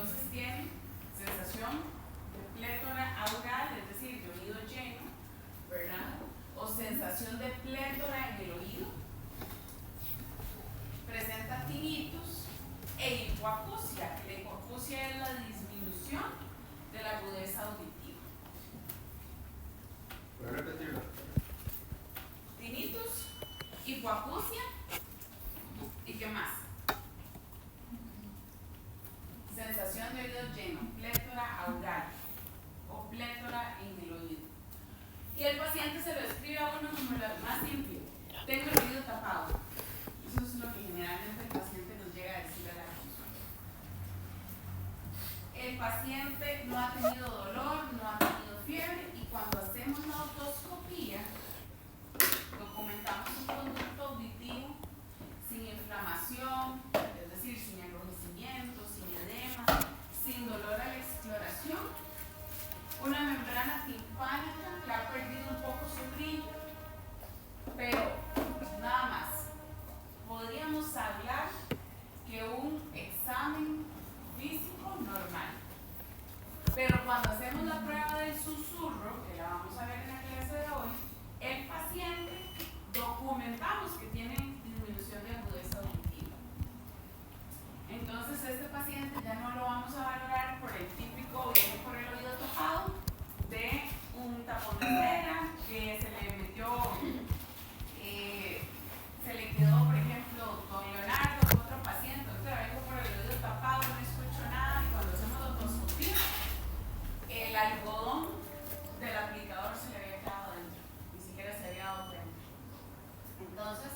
Entonces tiene sensación de plétora aural, es decir, de oído lleno, ¿verdad? O sensación de plétora en el oído. Presenta tinnitus e hipoacusia. La hipoacusia es la disminución de la agudeza auditiva. ¿Puedo repetirlo? Tinnitus, hipoacusia y ¿qué más? Sensación de oído lleno, plétora aural o plétora en el oído. Y el paciente se lo escribe a uno como lo más simple: tengo el oído tapado. Eso es lo que generalmente el paciente nos llega a decir a la consulta. El paciente no ha tenido dolor, no ha tenido fiebre, y cuando hacemos la otoscopía documentamos un conducto auditivo sin inflamación, es decir, sin enrojecimiento, sin edema, sin dolor a la exploración, una membrana timpánica que ha perdido un poco su brillo, pero nada más. Podríamos hablar que un examen físico normal. Pero cuando hacemos la prueba del susurro, que la vamos a ver en la clase de hoy, el paciente documentamos que tiene disminución de agudeza auditiva. Entonces este paciente ya no lo vamos a valorar por el típico viene por el oído tapado de un tapón de cera que se le metió, se le quedó, por ejemplo, don Leonardo, otro paciente, doctora, vengo por el oído tapado, no escucho nada, y cuando hacemos la otoscopía, el algodón del aplicador se le había quedado adentro, ni siquiera se había dado cuenta. Entonces,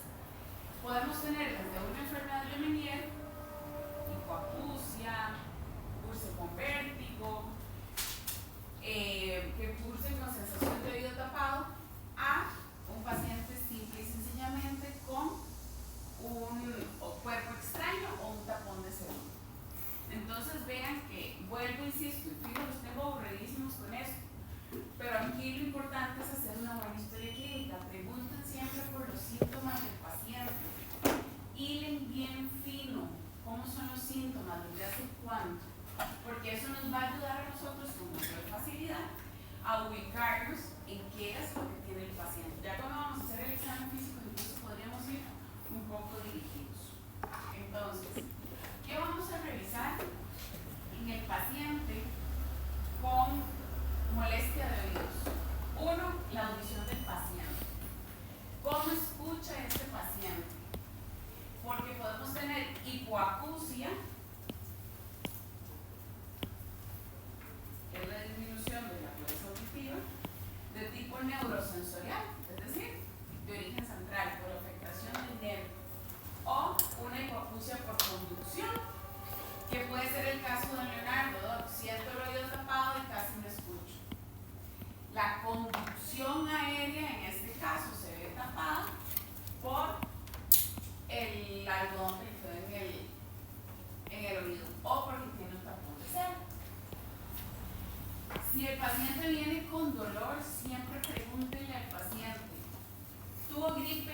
podemos tener desde una enfermedad de Meniere, hipoacusia, curse con vértigo, que curse con sensación de oído tapado, a un paciente simple y sencillamente con un cuerpo extraño o un tapón de segundo. Entonces vean que, vuelvo, insisto, y fijo, los tengo aburridísimos con esto, pero aquí lo importante es hacer una buena historia clínica. Pregunten siempre por los síntomas del paciente, hilen bien fino cómo son los síntomas, desde hace cuánto, porque eso nos va a ayudar a nosotros con mayor facilidad a ubicarnos en qué es lo que tiene el paciente. Ya cuando vamos a hacer el examen físico, incluso podríamos ir un poco dirigidos. Entonces, ¿qué vamos a revisar en el paciente con molestia de oídos? Uno, la audición del paciente. ¿Cómo escucha este paciente? Porque podemos tener hipoacusia, que es la disminución de la agudeza auditiva, de tipo neurosensorial, es decir, de origen central, por afectación del nervio, o una hipoacusia por conducción, que puede ser el caso de Leonardo. Siento el oído tapado y casi no escucho. La conducción aérea en este caso se ve tapada por el algodón que le quedó en el oído, o porque tiene un tapón de cera. Si el paciente viene con dolor, siempre pregúntenle al paciente: ¿tuvo gripe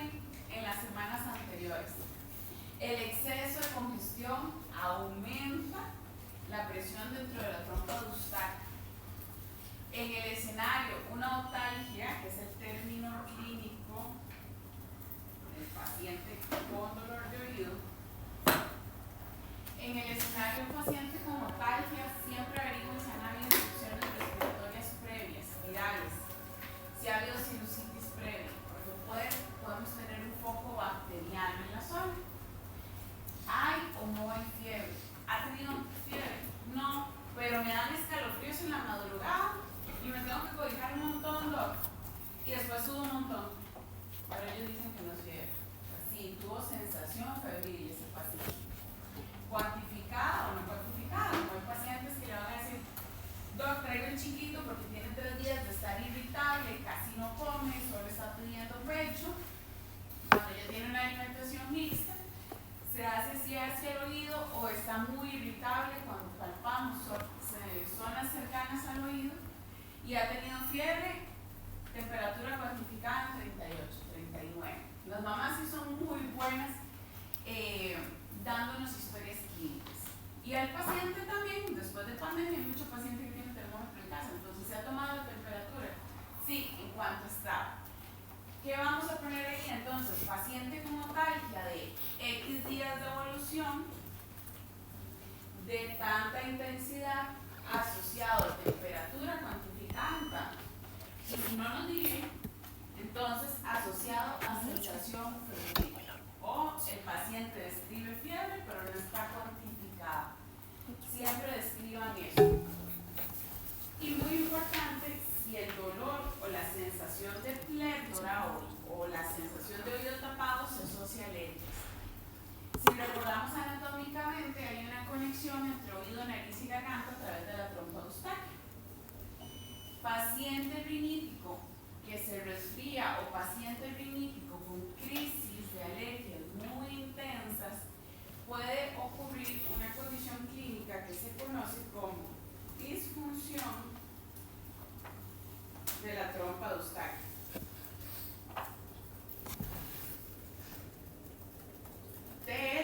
en las semanas anteriores? El exceso de congestión aumenta la presión dentro de la trompa ductal. En el escenario, una otalgia, que es el término clínico del paciente con dolor de oído, en el escenario de un paciente con otalgia, siempre averigüen si han habido infecciones respiratorias previas, virales, si ha habido sinusitis previa, porque podemos tener un foco bacteriano en la zona. ¿Hay o no hay fiebre? ¿Ha tenido fiebre? No, pero me dan escalofríos en la madrugada y me tengo que cobijar un montón, doc, y después subo un montón. Pero ellos dicen que no es fiebre. Sí, tuvo sensación febril ese paciente. ¿Cuantificada o no cuantificada? Como hay pacientes que le van a decir: doc, traigo el chiquito porque tiene 3 días de estar irritable, casi no come, solo está pidiendo pecho. Cuando ya tiene una alimentación mixta, se hace cierre hacia el oído, o está muy irritable cuando palpamos zonas cercanas al oído, y ha tenido fiebre, temperatura cuantificada en 38, 39. Las mamás sí son muy buenas dándonos historias clínicas. Y al paciente también, después de pandemia, hay muchos pacientes que tienen termómetro en casa, entonces se ha tomado la temperatura. Sí, en cuanto estaba. ¿Qué vamos a poner ahí? Entonces, paciente con notalgia de X días de evolución, de tanta intensidad, asociado a temperatura cuantificada en tanto. Y si no nos dice, entonces asociado a sensación febril. O el paciente describe fiebre, pero no está cuantificada. Siempre describan eso. Y muy importante, si el dolor o la sensación de plétora o la sensación de oído tapado se asocia a alergias. Si recordamos anatómicamente, hay una conexión entre oído, nariz y garganta a través de la trompa eustaquia. Paciente rinítico que se resfría o paciente rinítico con crisis de alergias muy intensas, puede ocurrir una condición clínica que se conoce como disfunción de la trompa eustaquia.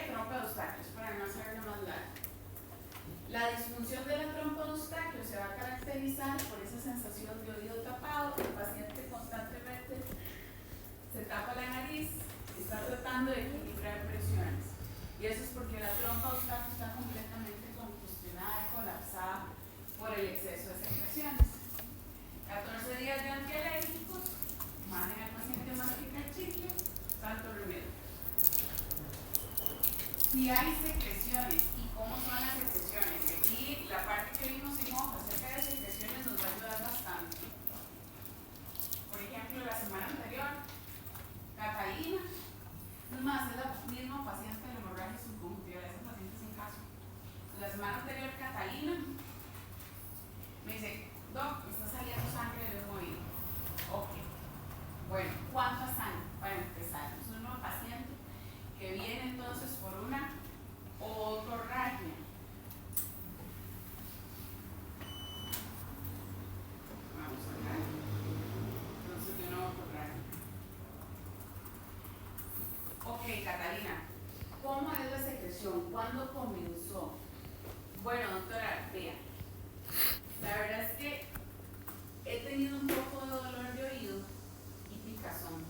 Trompa eustaquia, para no hacerlo más largo. La disfunción de la trompa eustaquia se va a caracterizar por esa sensación de oído tapado. El paciente constantemente se tapa la nariz y está tratando de equilibrar presiones. Y eso es porque la trompa eustaquia está completamente congestionada y colapsada por el exceso de secreciones. 14 días de antialérgicos, manden al paciente a masticar chicle, santo remedio. Si hay secreciones y cómo son las secreciones, aquí la parte que vimos en hoja acerca de secreciones nos va a ayudar bastante. Por ejemplo, la semana anterior, Catalina, es más, es la misma paciente de hemorragia subconjuntiva, ese paciente sin caso. La semana anterior, Catalina me dice, Doc, me está saliendo sangre de un oído. Ok. Bueno, ¿cuánta sangre? Para empezar, es un nuevo paciente que viene entonces por una otorragia. Vamos a ver. Entonces, de una otorragia. Ok, Catalina, ¿cómo es la secreción? ¿Cuándo comenzó? Bueno, doctora, vea. La verdad es que he tenido un poco de dolor de oído y picazón.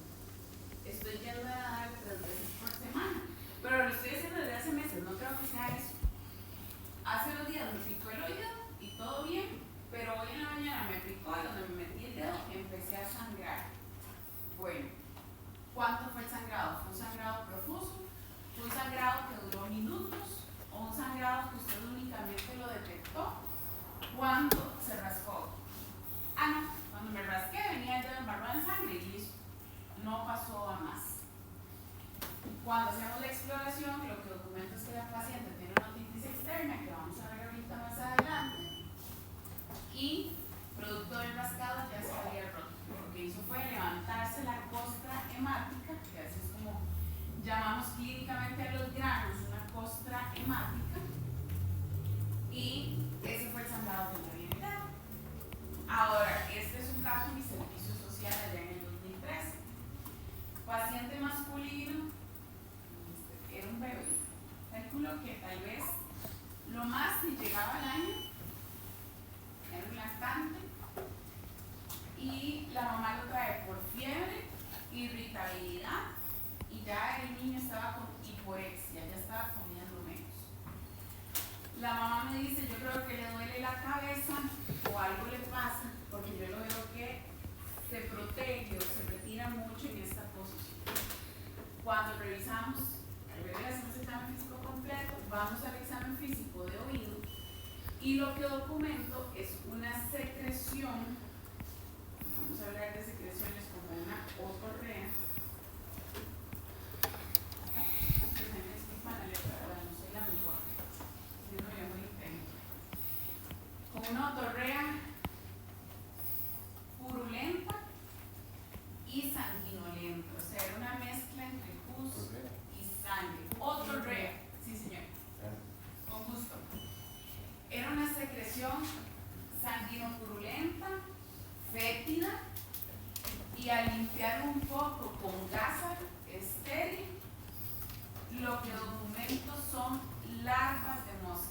Estoy yendo a nadar 3 veces por semana, pero lo estoy haciendo desde hace meses, no creo que sea eso. Hace 2 días me picó el oído y todo bien, pero hoy en la mañana me picó y donde me metí el dedo empecé a sangrar. Bueno, ¿cuánto fue el sangrado? ¿Fue un sangrado profuso? ¿Fue un sangrado que duró minutos? ¿O un sangrado que usted únicamente lo detectó cuando se rascó? Ah, no, cuando me rasqué venía el dedo embarrado en sangre y listo. No pasó a más. Cuando hacemos la exploración, lo que documenta es que la paciente tiene una otitis externa, que vamos a ver ahorita más adelante, y producto del rascado ya se había roto. Lo que hizo fue levantarse la costra hemática, que así es como llamamos clínicamente a los granos, una costra hemática, y ese fue el sangrado que me había quedado. Ahora, este es un caso en mi servicio social allá en el 2013. Paciente masculino, era un bebé. Calculo que tal vez lo más que llegaba al año era un lactante y la mamá lo trae por fiebre, irritabilidad y ya el niño estaba con hiporexia, ya estaba comiendo menos. La mamá me dice, yo creo que le duele la cabeza o algo le pasa porque yo lo veo que se protege o se retira mucho en esta posición. Cuando revisamos, al ver el examen físico completo, vamos al examen físico de oído y lo que documento es una secreción. Vamos a hablar de secreciones como una otorrea. Como una otorrea purulenta y sanguinolenta, o sea, era una mezcla entre pus y sangre. Otorrea, sí señor, con gusto. Era una secreción sanguinopurulenta, fétida, y al limpiar un poco con gasa estéril, lo que documento son larvas de moscas.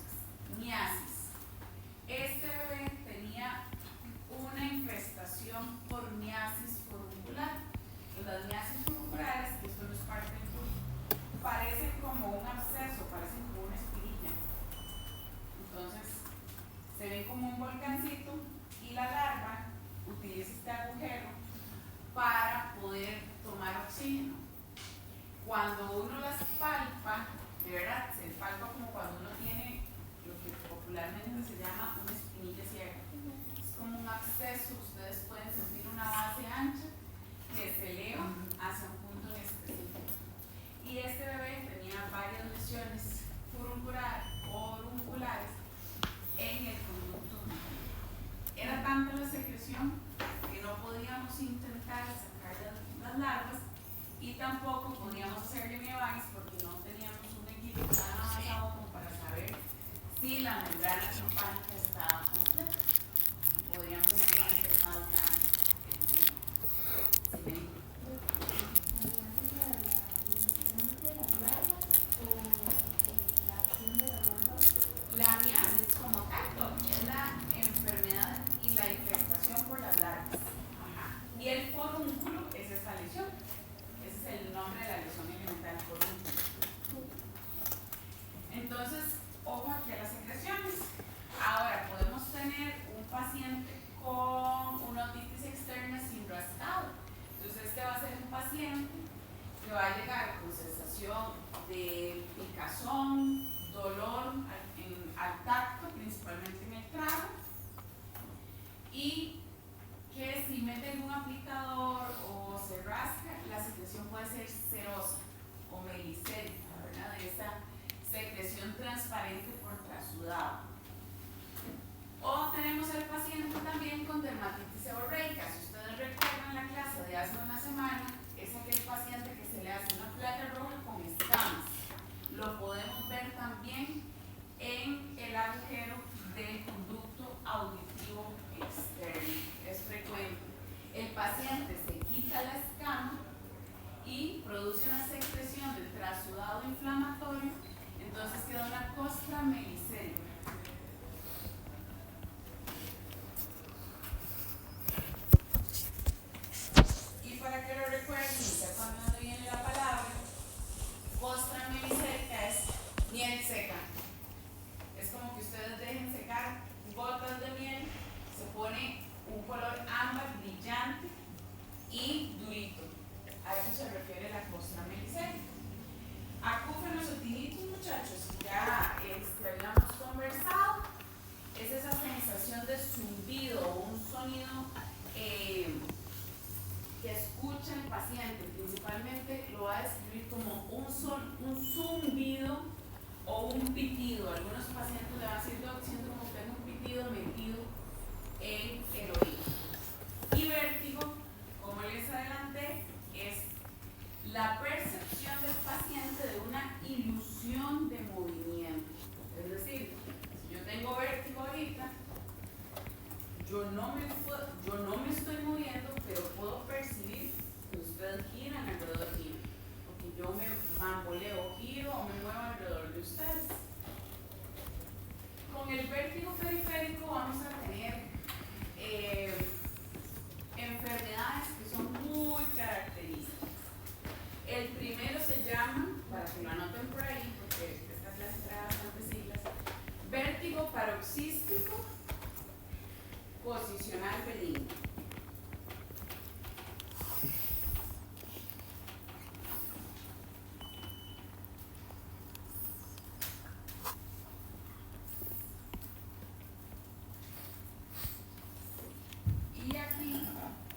que se llama una espinilla ciega. Es como un absceso, ustedes pueden sentir una base ancha que se eleva hacia un punto en específico. Y este bebé tenía varias lesiones forunculares en el conducto urinario. Era tanta la secreción que no podíamos intentar sacar las larvas y tampoco podíamos hacerle miobanes porque no teníamos un equipo tan avanzado como para saber si la membrana timpánica estaba completa. Podríamos hacer más grandes. ¿Sí? La miasis como tal es la enfermedad y la infestación por las larvas. Ajá. Y el forúnculo es esta lesión. Ese es el nombre de la lesión elemental, forúnculo. Entonces, ojo aquí a las secreciones. Ahora, podemos tener un paciente con una otitis externa sin rascado. Entonces, este va a ser un paciente que va a llegar con sensación de picazón, dolor al tacto, principalmente en el trago, y que si meten un aplicador o se rasca, la secreción puede ser serosa o melicélica, ¿verdad? De esa secreción transparente por trasudado. O tenemos al paciente también con dermatitis seborreica. Si ustedes recuerdan la clase de hace una semana, es aquel paciente que se le hace una placa roja con escamas. Lo podemos ver también en el agujero del conducto auditivo externo. Es frecuente. El paciente se quita la escama y produce una secreción de trasudado inflamatorio, entonces queda una costra melicélica. Y para que lo recuerden, sepan de dónde viene la palabra, costra melicélica es miel seca. Es como que ustedes dejen secar gotas de miel, se pone un color ámbar brillante y durito. A eso se refiere la costra melicélica. Acúfenos o tinitos, muchachos, ya habíamos conversado. Es esa sensación de zumbido o un sonido que escucha el paciente. Principalmente lo va a describir como un zumbido o un pitido. Algunos pacientes le van a decir, doc, siento como que tengo un pitido metido en el oído. Y vértigo, como les adelanté, es la percepción del paciente de una ilusión de movimiento. Es decir, si yo tengo vértigo ahorita, yo no me estoy moviendo, pero puedo percibir que ustedes giran alrededor mío, porque yo me bamboleo, giro o me muevo alrededor de ustedes. Con el vértigo periférico vamos a tener enfermedades que son muy características. El primero se llama, para que lo anoten por ahí, porque esta clase trae bastantes siglas, vértigo paroxístico posicional benigno. Y aquí,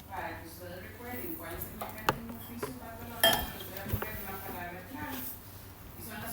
para que ustedes recuerden cuál es el mecanismo principal de los dolores, les voy a poner una palabra clave, y son las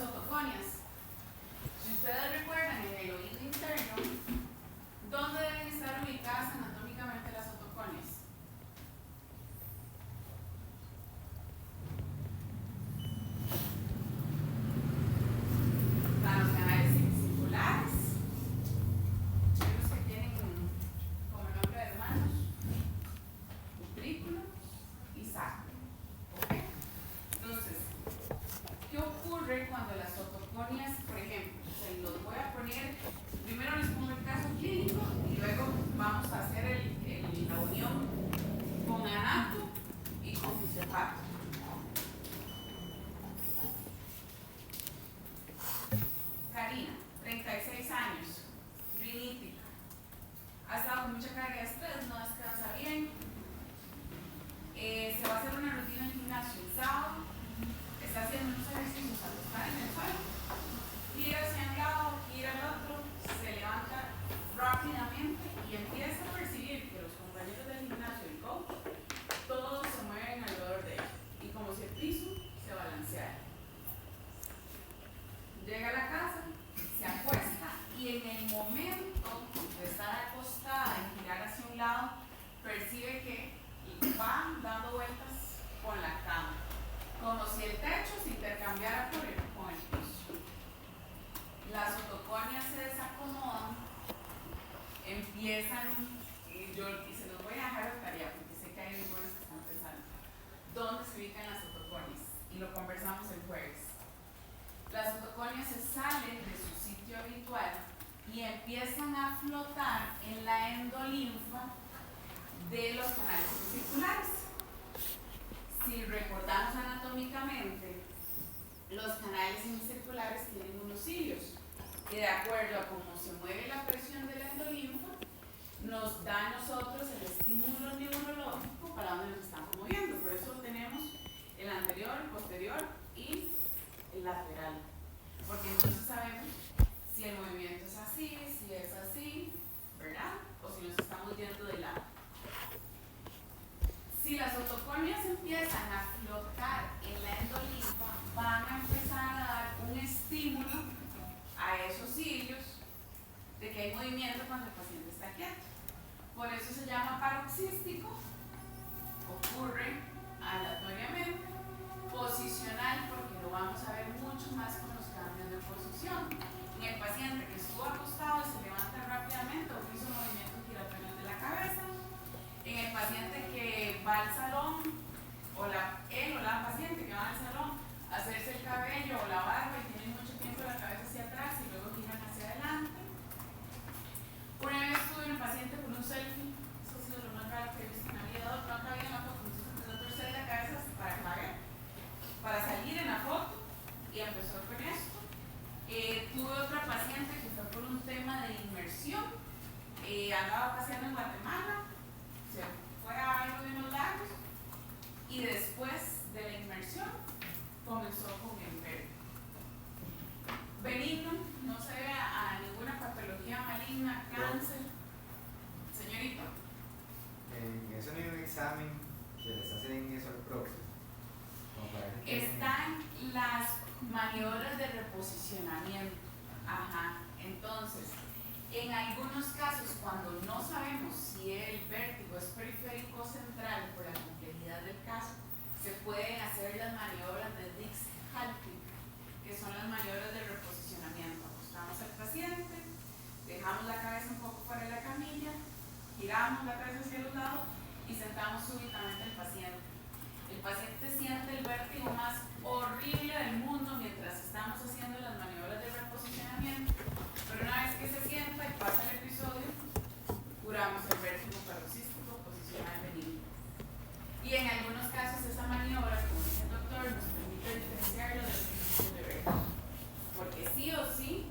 momento de estar acostada y girar hacia un lado, percibe que va dando vueltas con la cama, como si el techo se intercambiara con el piso. Las otoconias se desacomodan, empiezan, y se los voy a dejar de tarea porque sé que hay algunos que están pensando dónde se ubican las otoconias, y lo conversamos el jueves. Las otoconias se salen de su sitio habitual y empiezan a flotar en la endolinfa de los canales semicirculares. Si recordamos anatómicamente, los canales semicirculares tienen unos cilios que, de acuerdo a cómo se mueve la presión de la endolinfa, nos da a nosotros el estímulo neurológico para donde nos estamos moviendo. Por eso tenemos el anterior, el posterior y el lateral, porque entonces sabemos si el movimiento es así, si es así, ¿verdad? O si nos estamos yendo de lado. Si las otoconias empiezan a flotar en la endolinfa, van a empezar a dar un estímulo a esos cilios de que hay movimiento cuando el paciente está quieto. Por eso se llama paroxístico, ocurre aleatoriamente, posicional, porque lo vamos a ver mucho más con los cambios de posición. En el paciente que estuvo acostado y se levanta rápidamente o hizo movimientos giratorios de la cabeza. En el paciente que va al salón, él o la paciente que va al salón a hacerse el cabello o la barba y tiene mucho tiempo la cabeza hacia atrás y luego giran hacia adelante. Una vez tuve un paciente con un selfie, eso ha sido lo más raro que he visto en la vida, no cabía en la foto, entonces empezó a torcer la cabeza para caber, para salir en la foto, y empezó con esto. Tuve otra paciente que fue por un tema de inmersión, andaba paseando en Guatemala, se fue a algo de unos lagos, y después de la inmersión comenzó con el vértigo. Benigno, no se ve a ninguna patología maligna, cáncer. Señorita. Eso no es un examen que les hacen eso al próximo. Están las maniobras de reposicionamiento. Ajá. Entonces, en algunos casos, cuando no sabemos si el vértigo es periférico o central por la complejidad del caso, se pueden hacer las maniobras de Dix-Hallpike, que son las maniobras de reposicionamiento. Acostamos al paciente, dejamos la cabeza un poco fuera de la camilla, giramos la cabeza hacia los lados y sentamos súbitamente al paciente. El paciente siente el vértigo más horrible del mundo mientras estamos haciendo las maniobras de reposicionamiento, pero una vez que se sienta y pasa el episodio, curamos el vértigo paroxístico posicional benigno. Y en algunos casos esa maniobra, como dice el doctor, nos permite diferenciarlo de los tipos de vértigo, porque sí o sí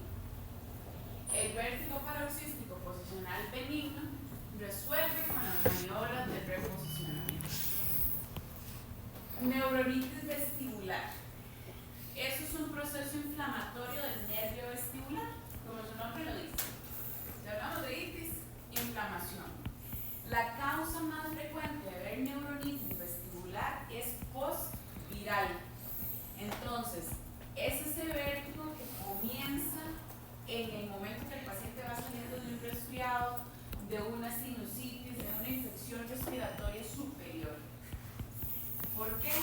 el vértigo paroxístico posicional benigno resuelve con las maniobras de reposicionamiento. Neuronitis vestibular. Eso es un proceso inflamatorio del nervio vestibular, como su nombre lo dice. Si hablamos de itis, inflamación. La causa más frecuente de ver neuronitis vestibular es post-viral. Entonces, es ese vértigo que comienza en el momento que el paciente va saliendo de un resfriado, de una sinusitis, de una infección respiratoria superior. ¿Por qué?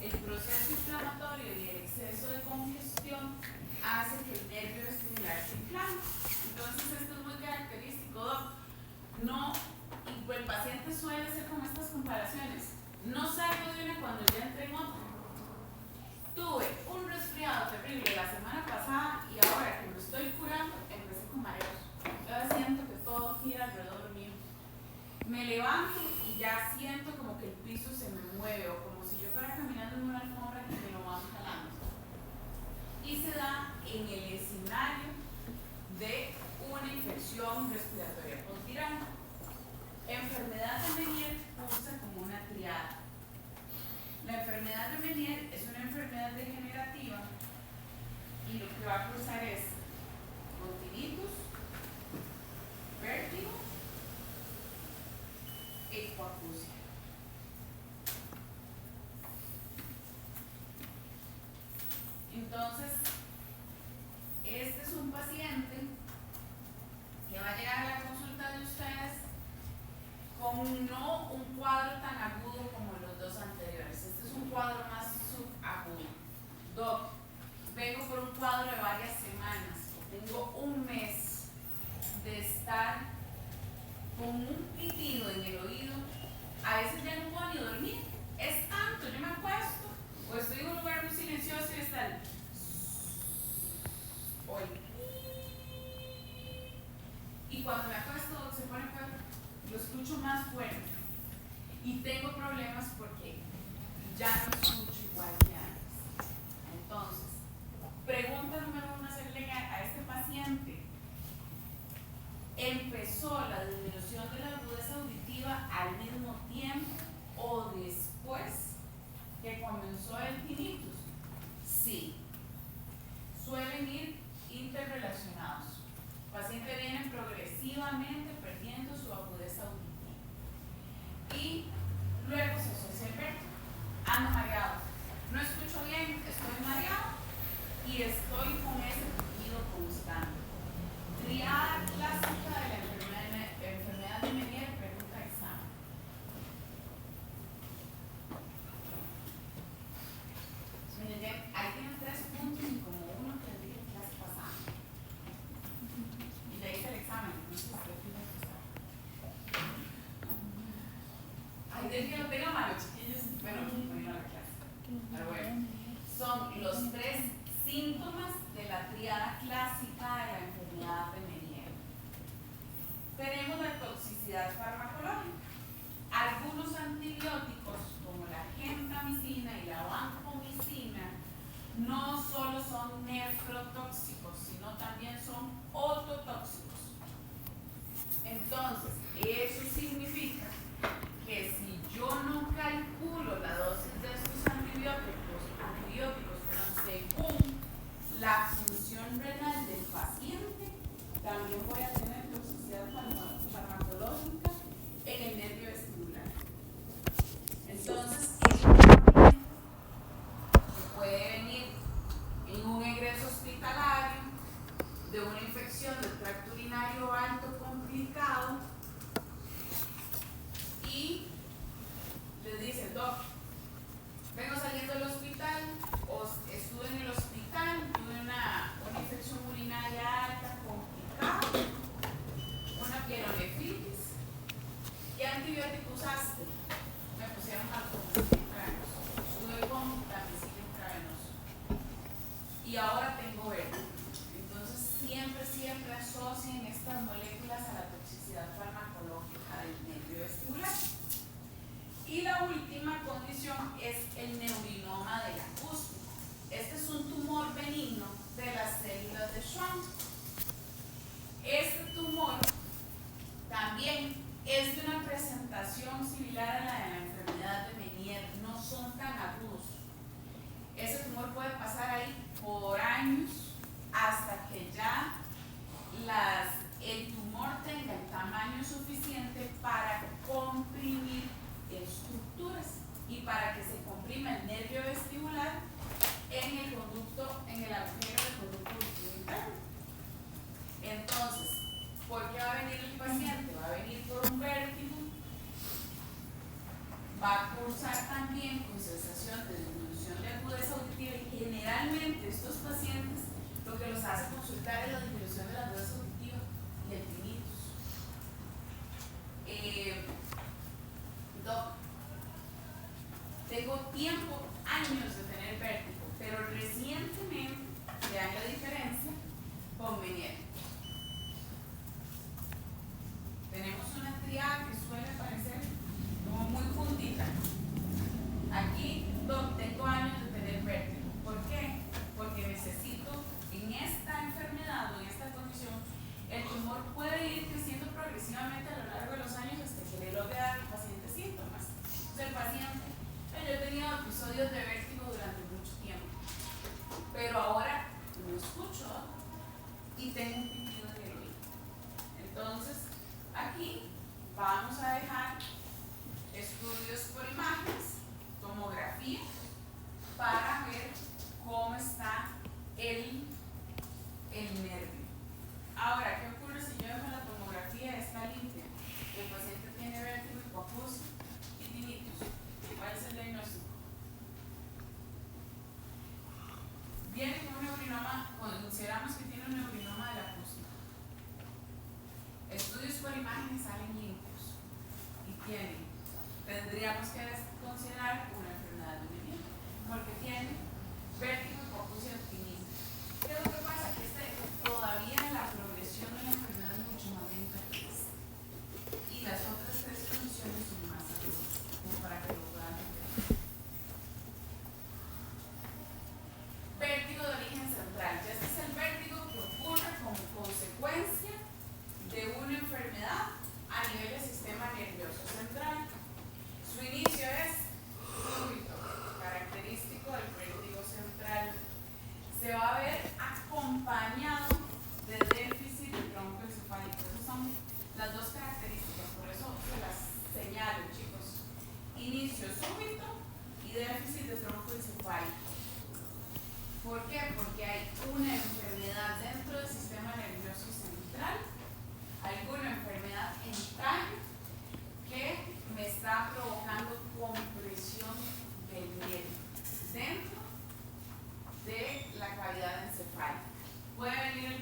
El proceso inflamatorio y el exceso de congestión hace que el nervio vestibular se inflame. Entonces esto es muy característico, Doc. No, y el paciente suele hacer como estas comparaciones. No salgo de una cuando ya entré en otra. Tuve un resfriado terrible la semana pasada y ahora que me estoy curando, empecé con mareos. Yo siento que todo gira alrededor mío. Me levanto y ya siento como que el piso se me mueve o como si yo fuera caminando en una alfombra que me lo van jalando. Y se da en el escenario de una infección respiratoria postviral. Enfermedad de Menier cursa como una triada. La enfermedad de Menier es una enfermedad degenerativa y lo que va a cursar es continnitus, vértigo e hipoacusia. Entonces, este es un paciente Y cuando me acuesto se pone peor, lo escucho más fuerte. Y tengo problemas porque ya no escucho igual que antes. Entonces, pregunta número 1 hacerle a este paciente. ¿Empezó la disminución de la agudeza auditiva al mismo tiempo o después que comenzó el tinnitus? Sí. Suelen ir interrelacionados. El paciente viene progresivamente perdiendo su agudeza auditiva. Y luego se asocia el vértigo. Ando mareado. No escucho bien, estoy mareado y estoy con ese ruido constante. Triada clásica de la enfermedad de Meniere, pregunta de examen. Miren, ahí tienen 3 puntos y como uno que les dije en clase pasada. Y ya hice el examen, entonces ay, de que lo tenga malo, chiquillos, pero no a la clase. Pero bueno, son los 3 síntomas de la triada clásica de la enfermedad de Meniere. Tenemos la toxicidad farmacológica. Algunos antibióticos, como la gentamicina y la vancomicina, no solo son nefrotóxicos, sino también son ototóxicos. Entonces, eso significa que si yo no calculo la dosis de estos antibióticos según la función renal del paciente, también voy a tener toxicidad farmacológica en el nervio vestibular. Entonces, es un problema que puede venir en un egreso hospitalario de una infección del tracto urinario alto complicado y les dice, doc, vengo saliendo del hospital o estuve en el hospital, tuve una infección urinaria alta complicada, una pielonefritis. ¿Qué antibiótico usaste? Me pusieron vancomicina intravenoso, estuve con gentamicina intravenoso y ahora tengo vértigo. Entonces siempre asocien estas moléculas a la toxicidad farmacológica del nervio vestibular. Y la última condición es el neurinoma de la acústica. Este es un tumor benigno de las células de Schwann. Este tumor también es de una presentación similar a la de la enfermedad de Meniere, no son tan agudos. Ese tumor puede pasar ahí por años hasta que ya el tumor tenga el tamaño suficiente para comprimir estructuras y para que se comprima el nervio vestibular en el conducto, en el agujero del conducto auditivo interno. Entonces, ¿por qué va a venir el paciente? Va a venir por un vértigo, va a cursar también con sensación de disminución de agudeza auditiva y generalmente estos pacientes lo que los hace consultar es la disminución de la agudeza auditiva y el tinnitus. Doc, tengo tiempo, años de tener vértigo, pero recientemente, vean la diferencia con Meniere. Tenemos una triada que suele parecer como muy juntita. Aquí, Doc, tengo años de tener vértigo. ¿Por qué? Porque necesito, en esta enfermedad o en esta condición, el tumor puede ir creciendo progresivamente a lo largo de los años hasta que le logre dar al paciente síntomas. Entonces, el paciente, yo he tenido episodios de vértigo durante mucho tiempo, pero ahora no escucho y tengo un pitido en el oído. Entonces, aquí vamos a dejar estudios por imágenes, tomografía, para ver cómo está el nervio. Ahora, ¿qué ocurre si yo dejo la tomografía está limpia? El paciente tiene vértigo, hipoacusia y tinnitus. ¿Cuál es el diagnóstico? Viene con un neurinoma, consideramos que tiene un neurinoma de la acústica. Estudios por imágenes salen limpios y tendríamos que considerar una enfermedad de Meniere porque tiene vértigo, hipoacusia y tinnitus. ¿Qué es lo que pasa? Que todavía la progresión de la enfermedad es mucho más lenta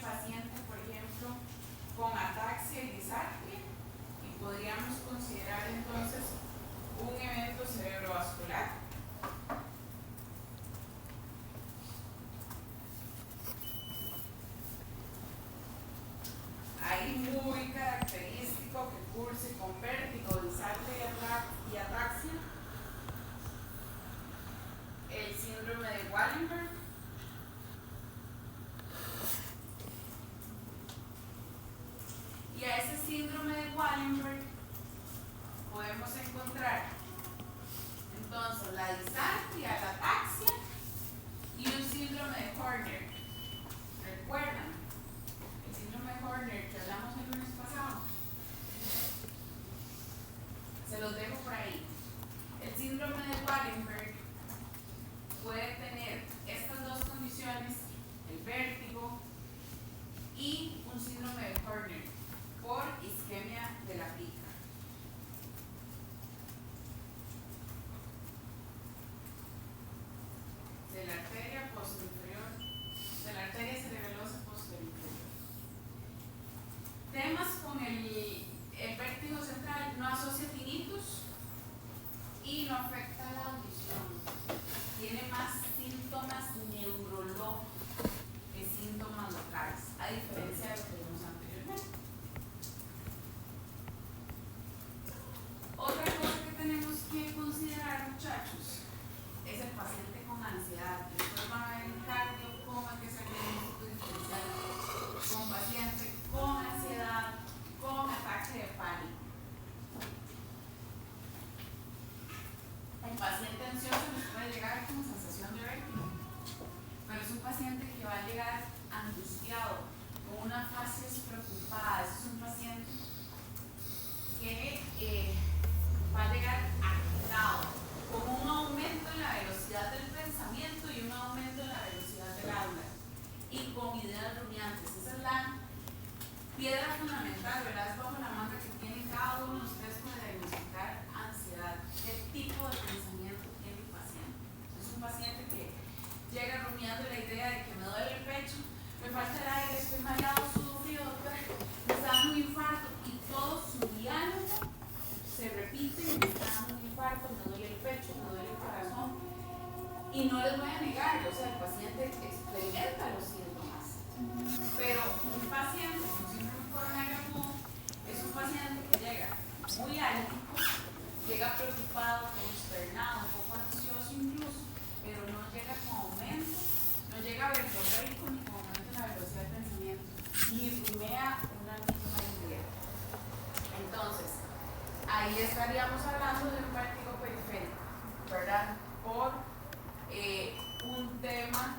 el paciente, por ejemplo, con ataxia y disartria, y podríamos considerar entonces un evento cerebrovascular. Ahí muy característico que curse con vértigo, disartria y ataxia. El síndrome de Wallenberg. Y a ese síndrome de Wallenberg podemos encontrar entonces la disartria, la ataxia y un síndrome de Horner. ¿Recuerdan el síndrome de Horner que hablamos el lunes pasado? Se los dejo por ahí. El síndrome de Wallenberg puede tener estas dos condiciones, el vértigo y un síndrome de Horner por isquemia de la pica. De la arteria posterior, de la arteria cerebelosa posterior. Temas con el vértigo central: no asocia tinnitus y no afecta la audición. Tiene más síntomas neurológicos que síntomas locales, a diferencia de lo que vimos anteriormente. Otra cosa que tenemos que considerar, muchachos, es el paciente con ansiedad. Después van a ver en cardio cómo hay que hacer el diagnóstico diferencial con paciente con ansiedad, con ataque de pánico. El paciente ansioso nos puede llegar con sensación de vértigo, pero es un paciente que va a llegar angustiado, con una facies preocupada. Es un paciente que va a llegar agitado, con un aumento en la velocidad del pensamiento y un aumento en la velocidad del habla, y con ideas rumiantes. Esa es la piedra fundamental, ¿verdad? Es bajo la manga que tiene cada uno de ustedes para diagnosticar ansiedad. ¿Qué tipo de pensamiento tiene el paciente? Es un paciente que llega rumiando la idea de que me duele el pecho, me falta el aire, estoy mareado, sudo frío, doctor, me está dando un infarto, y todo su diálogo se repite: me está dando un infarto, me duele el pecho, me duele el corazón. Y no les voy a negar, o sea, el paciente experimenta los síntomas, pero un paciente con síndrome coronario agudo es un paciente que llega muy álgico, llega preocupado, consternado, un poco ansioso incluso, pero no llega con aumento, no llega verborreico ni con aumento en la velocidad del pensamiento, ni rumea una misma idea. Entonces, ahí estaríamos hablando de un vértigo periférico, ¿verdad? Por un tema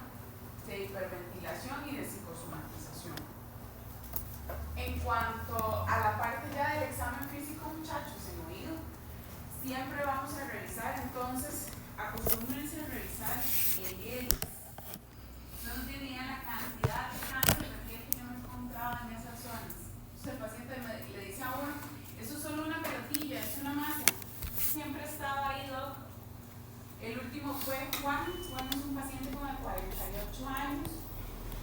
de hiperventilación y de psicosomatización. En cuanto a la parte ya del examen físico, muchachos, en oído, siempre vamos a revisar, entonces, acostúmbrense a revisar el ELIS. Ustedes no tienen idea la cantidad de cáncer de piel que yo me encontraba en esas zonas. Entonces el paciente le dice a uno: eso es solo una pelotilla, es una masa. Siempre estaba ahí, doc. El último fue Juan. Juan es un paciente como de 48 años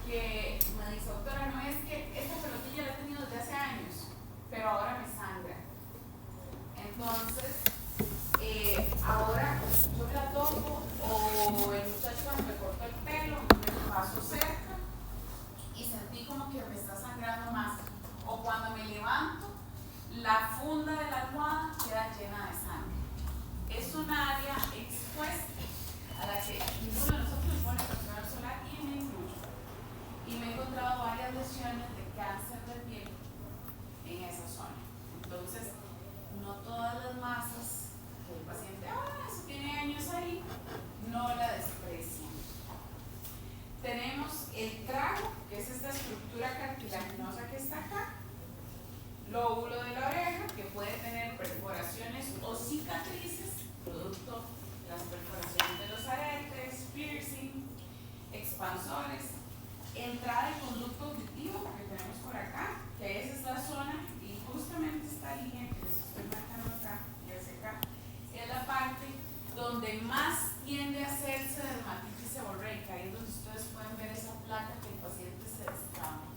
que me dice: doctora, no es que esta pelotilla la he tenido desde hace años, pero ahora me sangra. Entonces, ahora yo me la toco, o el muchacho cuando me cortó el pelo, me pasó cerca y sentí como que me está sangrando más. O cuando me levanto, la funda de la almohada queda llena de sangre. Es un área expuesta a la que ninguno de nosotros nos pone protector solar, y me incluyo. Y me he encontrado varias lesiones de cáncer de piel en esa zona. Entonces, no todas las masas que el paciente, eso tiene años ahí, no la desprecian. Tenemos el trago, que es esta estructura cartilaginosa que está acá, lóbulo de la oreja, que puede tener perforaciones o cicatrices, producto de las perforaciones de los aretes, piercing, expansores, entrada del conducto auditivo que tenemos por acá, que es esta zona, y justamente esta línea que les estoy marcando acá y hacia acá, es la parte donde más tiende a hacerse dermatitis seborreica. Ahí es donde ustedes pueden ver esa placa que el paciente se descama.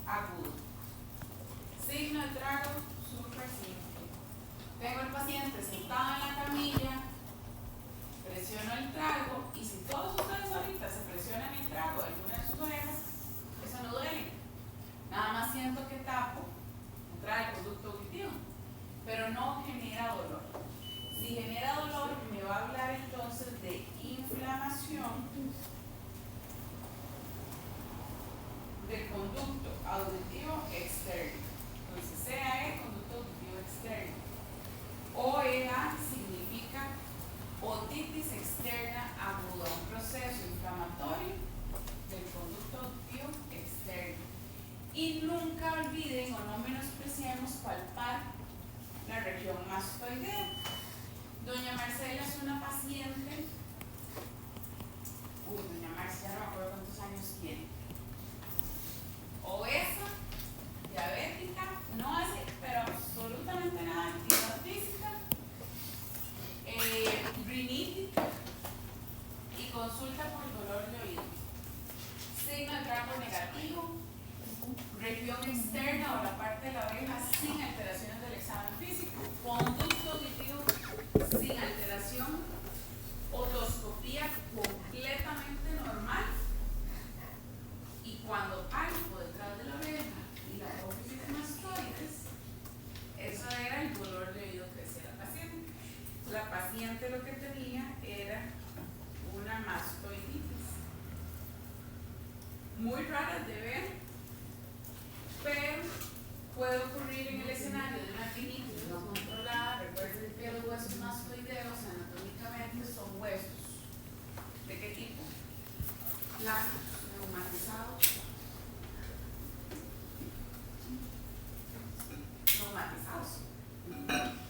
agudo. Signo de trago, súper simple. Tengo el paciente sentado en la camilla, presiono el trago, y si todos ustedes ahorita se presionan el trago de alguna de sus orejas, eso no duele. Nada más siento que tapo, entra el conducto auditivo, pero no genera dolor. Si genera dolor, me va a hablar entonces de inflamación del conducto auditivo externo. Entonces, CAE, conducto auditivo externo. OEA significa otitis externa aguda, un proceso inflamatorio del conducto auditivo externo. Y nunca olviden o no menospreciemos palpar la región mastoidea. Doña Marcela es una paciente, doña Marcela, no me acuerdo cuántos años tiene, obesa, diabética, no hace pero absolutamente nada de actividad física, rinitis y consulta por dolor de oído. Signo de trago negativo, región externa o la parte de la oreja sin alteraciones del examen físico, conducto auditivo sin alteración, otoscopía completamente normal, y cuando palpo detrás de la oreja y la apófisis mastoides, eso era el dolor de oído que decía la paciente. La paciente lo que tenía era una mastoiditis, muy rara de ver, pero puede ocurrir en el escenario de una rinitis no controlada. Recuerden que los huesos mastoideos anatómicamente son huesos. ¿De qué tipo? Planos, neumatizados.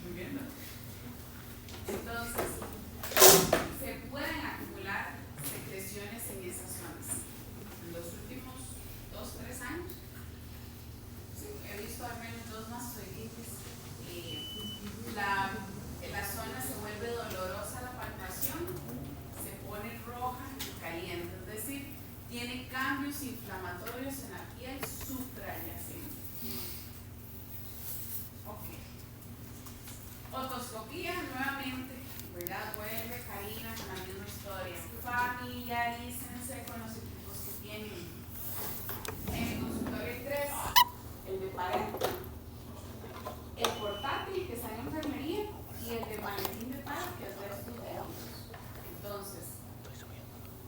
Muy bien, ¿no? Entonces, se pueden acumular secreciones en esas zonas. En los últimos 2-3 años, sí, he visto al menos 2 mastoiditis. La zona se vuelve dolorosa, la palpación, se pone roja y caliente, es decir, tiene cambios inflamatorios en la piel suprayacente. Ok. Otoscopía nuevamente, ¿verdad? Vuelve Karina con la misma historia. Familiarícense con los equipos que tienen. En el consultorio hay 3: el de pared, el portátil que está en enfermería y el de maletín de paro que es de estos dedos. Entonces,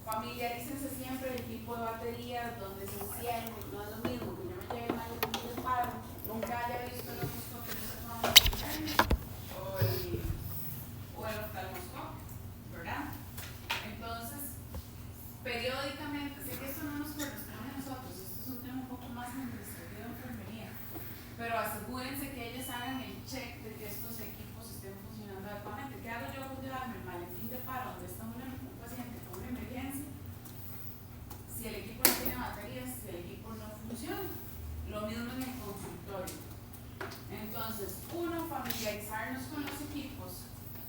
familiarícense siempre el tipo de baterías, donde se enciende. No es lo mismo que yo me lleve el maletín de paro, nunca haya visto el otoscopio que se toma o el oftalmoscopio, ¿verdad? Entonces, periódicamente, sé que esto no nos corresponde a nosotros, esto es un tema un poco más administrativo de enfermería, pero asegúrense que ellos hagan el check de que estos equipos estén funcionando adecuadamente. ¿Qué hago yo con llevarme el maletín de paro donde está un paciente con una emergencia? Si el equipo no tiene baterías, si el equipo no funciona, lo mismo en el consultorio. Entonces, familiarizarnos con los equipos.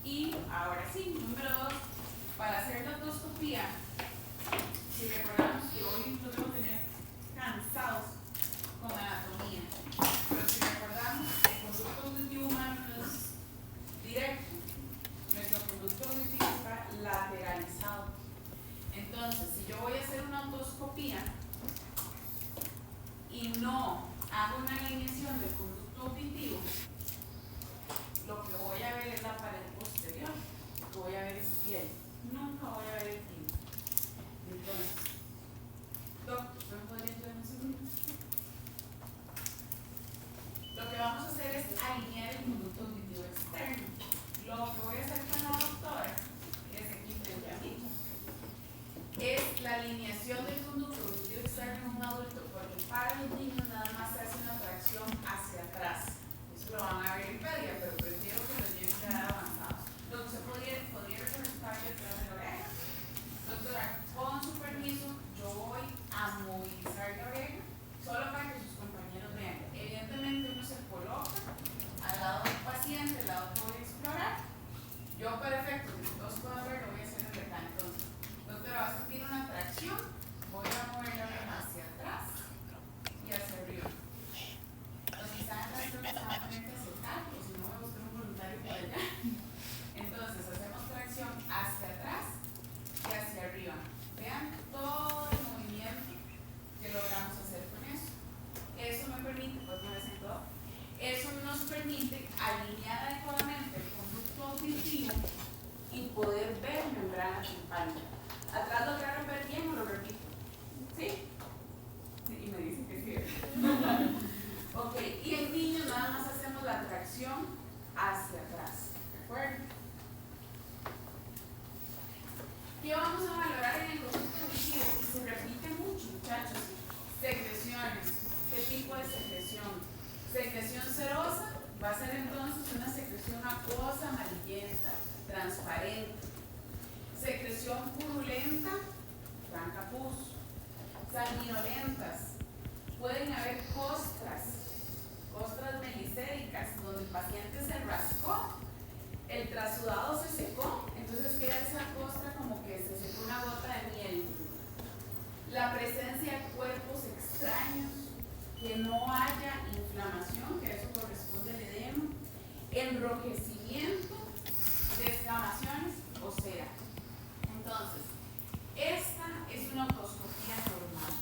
Y ahora sí, número 2, para hacer la otoscopía, si recordamos que hoy los debo tener cansados con anatomía, pero si recordamos, el conducto auditivo humano no es directo, nuestro conducto auditivo está lateralizado. Entonces, si yo voy a hacer una otoscopía y no hago una alineación del conducto auditivo, lo que voy a ver es la pared posterior, lo que voy a ver es piel, nunca voy a ver el timo. Entonces, ¿usted me podría ayudar un segundo? Lo que vamos a hacer es alinear el conducto auditivo externo. Lo que voy a hacer con la doctora es aquí frente a mí. Es la alineación del conducto auditivo externo en un adulto, porque para los niños nada más se hace una tracción hacia atrás. Eso lo van a ver en pedia, pero prefiero que los lleven ya avanzados. Lo que se podría reconectar detrás de la oreja. Doctora, con su permiso, yo voy a movilizar la oreja solo para que sus compañeros vean. Evidentemente uno se coloca al lado del paciente, al lado que voy a explorar. Yo, para efectos de que todos puedan ver, lo voy a hacer en recta. Entonces, doctora, va a sentir una tracción, voy a mover la oreja hacia atrás y hacia arriba. nos permite alinear adecuadamente el conducto auditivo y poder ver membrana timpánica. ¿Atrás lograron ver bien o lo repito? ¿Sí? Sí, y me dicen que sí. Ok, y en niños nada más hacemos la tracción hacia atrás. ¿De acuerdo? ¿Qué vamos a valorar en el conducto auditivo? Y se repite mucho, muchachos. Secreciones. ¿Qué tipo de secreción? Secreción serosa va a ser entonces una secreción acuosa, amarillenta, transparente. Secreción purulenta, blanca pus. Sanguinolentas. Pueden haber costras melicéricas, donde el paciente se rascó, el trasudado se secó, entonces queda esa costra como que se secó una gota de miel. La presencia de cuerpos extraños, que no haya inflamación, que eso corresponde al edema, enrojecimiento, descamaciones o cera. Entonces, esta es una otoscopía normal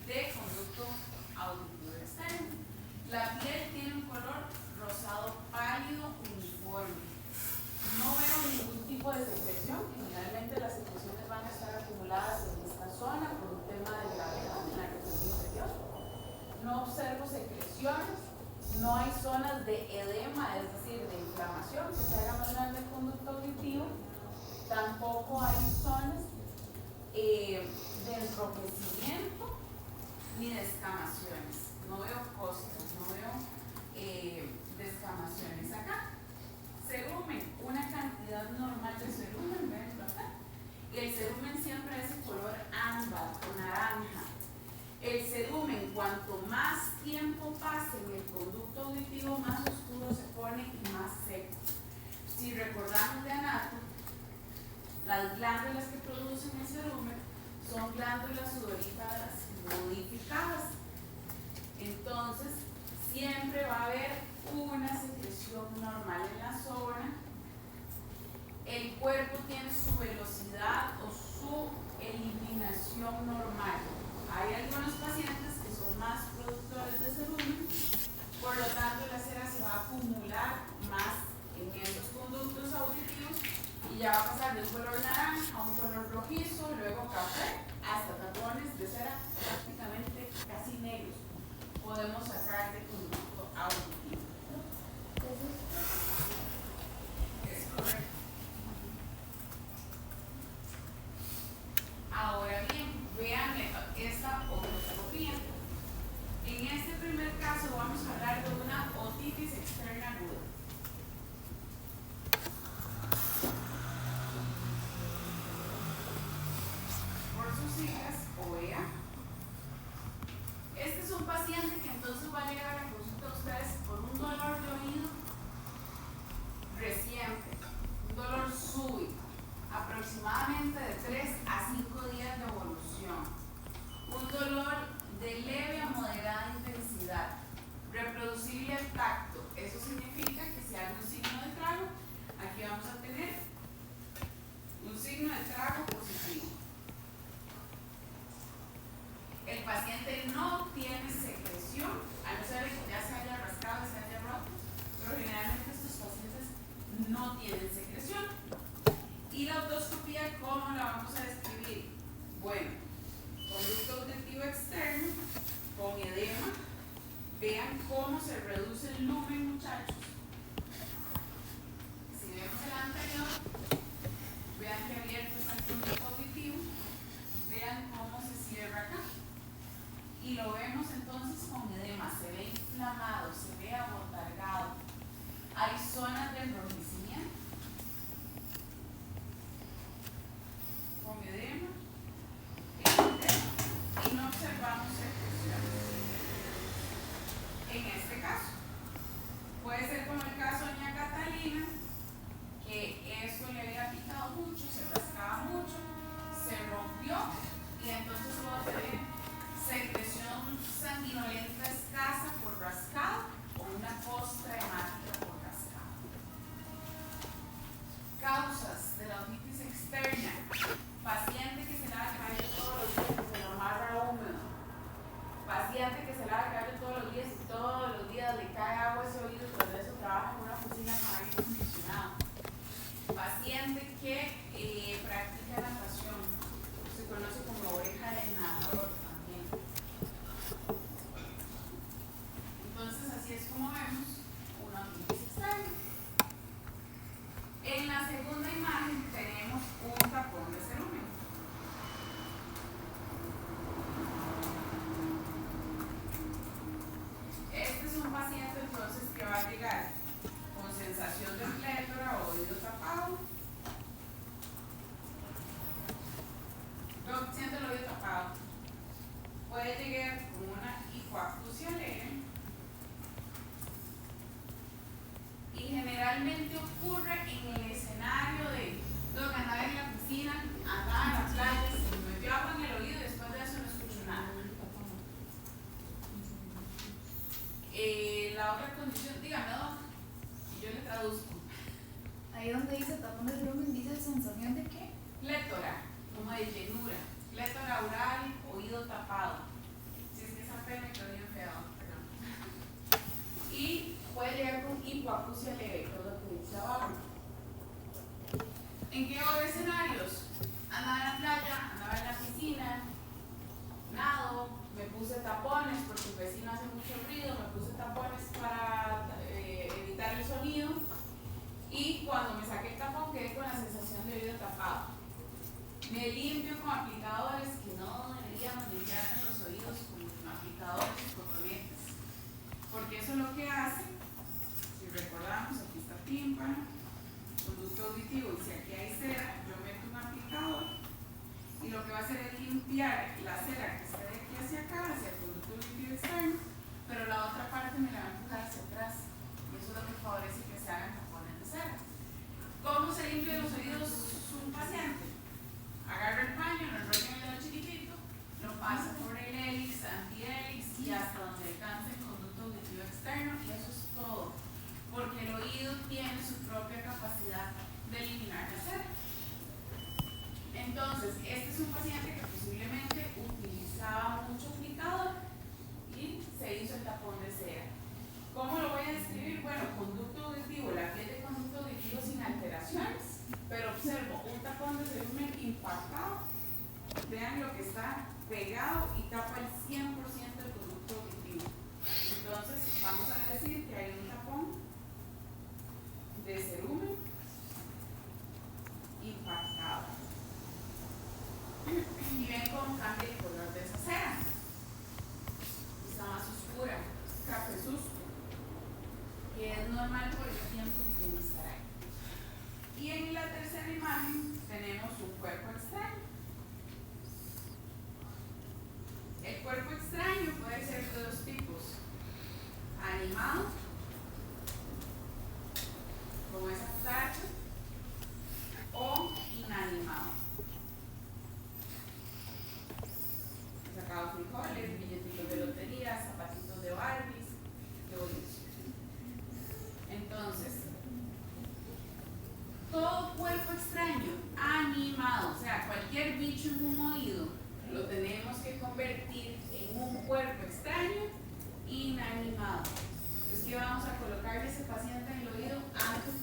de conducto auditivo externo. La piel tiene un color rosado pálido uniforme. No veo ningún tipo de secreción. Generalmente las secreciones van a estar acumuladas en esta zona por un tema de gravedad en la región inferior. No observo secreciones. No hay zonas de edema, es decir, de inflamación que se haga más grande el conducto auditivo. Tampoco hay zonas de enrojecimiento ni de descamaciones. No veo costras, no veo descamaciones acá. Cerumen, una cantidad normal de cerumen, venlo acá. Y el cerumen siempre es de color ámbar o naranja. El cerumen, cuanto más tiempo pase en el conducto auditivo, más oscuro se pone y más seco. Si recordamos de anato, las glándulas que producen el cerumen son glándulas sudoríparas modificadas. Entonces, siempre va a haber una secreción normal en la zona. El cuerpo tiene su velocidad o su eliminación normal. Hay algunos pacientes que son más productores de cerumen, por lo tanto la cera se va a acumular más en esos conductos auditivos y ya va a pasar de un color naranja a un color rojizo, luego café, hasta tapones de cera prácticamente casi negros podemos sacar de conducto auditivo. Es correcto. Ahora bien, vean esta otoscopía. En este primer caso vamos a hablar de una otitis externa aguda. Por sus siglas, OEA. Este es un paciente que entonces va a llegar a la consulta a ustedes por un dolor de oído reciente, un dolor súbito, aproximadamente de 3 a 5 días de evolución, un dolor de leve a moderada intensidad, reproducible al tacto. Eso significa que si hay un signo de trago, aquí vamos a tener un signo de trago positivo. El paciente no tiene secreción, a no ser que ya se haya rascado y se haya roto, pero generalmente estos pacientes no tienen secreción. Y la otoscopía, ¿cómo la vamos a describir? Bueno, conducto auditivo externo con edema. Vean cómo se reduce el lumen, muchachos. Si vemos el anterior, vean que abierto está el conducto auditivo. Vean cómo se cierra acá. Y lo vemos entonces con edema. Se ve inflamado, se ve abotargado. Hay zonas de enrojecimiento. Con edema. Y no observamos secreciones. En este caso, puede ser como el caso de doña Catalina, que eso le había picado mucho, se rascaba mucho, se rompió y entonces luego se ve secreción sanguinolenta escasa por rascado o una costra hemática por rascado. Causas de la otitis externa: paciente que se lava el cabello todos los días y se lo amarra húmedo, paciente que se lava el cabello todos los días y todos los días le cae agua a ese oído que practica natación. Se conoce como oreja de nadador también. Entonces, así es como vemos un apéndice externo. En la segunda imagen tenemos un tapón de cerumen. Este es un paciente entonces que va a llegar con sensación de plétora o oído tapado. Siente el oído tapado. Puede llegar con una hipoacusia leve. Y generalmente ocurre en el escenario de andar en la piscina, andar en la playa, se me metió agua en el oído y después de eso no escucho nada. La otra condición, dígame, Doc, y yo le traduzco. Ahí donde dice tapón de cerumen, dice sensación de qué? Plétora, como de llenura. Plétora oral, oído tapado. Si es que esa P me quedó bien feo, perdón. Y puede llegar con hipoacusia leve, que es lo que dice abajo. ¿En qué escenarios? Andaba en la playa, andaba en la piscina, nado, me puse tapones porque el vecino hace mucho ruido, me puse tapones para evitar el sonido y cuando me saqué el tapón quedé con la sensación de oído tapado. Me limpio con aplicadores que no deberíamos limpiar los oídos con aplicadores y cotonetes, porque eso es lo que hace, si recordamos, aquí está tímpano, conducto auditivo, y si aquí hay cera, yo meto un aplicador y lo que va a hacer es limpiar la cera que está de aquí hacia acá, hacia el conducto auditivo externo, pero la otra parte me la va a empujar hacia atrás y eso es lo que favorece que se hagan tapones de cera. ¿Cómo se limpian los oídos un paciente? Agarra el paño, lo enrolla en el dedo chiquitito, lo pasa por el hélix, antihélix y hasta donde alcanza el conducto auditivo externo y eso es todo, porque el oído tiene su propia capacidad de eliminar la cera. Entonces, este es un paciente que posiblemente utilizaba mucho aplicador y se hizo el tapón de cera. ¿Cómo lo voy a describir? Bueno, conducto auditivo, la piel de conducto auditivo sin alteraciones, pero observo un tapón de cerumen impactado. Vean lo que está pegado y tapa el 100% del conducto auditivo. Entonces, vamos a decir que hay un tapón de cerumen impactado. Y ven cómo cambia el color de esa cera. Está más oscura, cafezuzco, que es normal por el tiempo que tiene que estar ahí. Y en la tercera imagen tenemos un cuerpo extraño. El cuerpo extraño puede ser de dos tipos: animado, como esa cucaracha, o inanimado. He sacado frijoles, billetitos de lotería, zapatitos de Barbies, de bolillos. Entonces, todo cuerpo extraño animado, o sea, cualquier bicho en un oído, lo tenemos que convertir en un cuerpo extraño inanimado. Es que vamos a colocarle a ese paciente en el oído antes.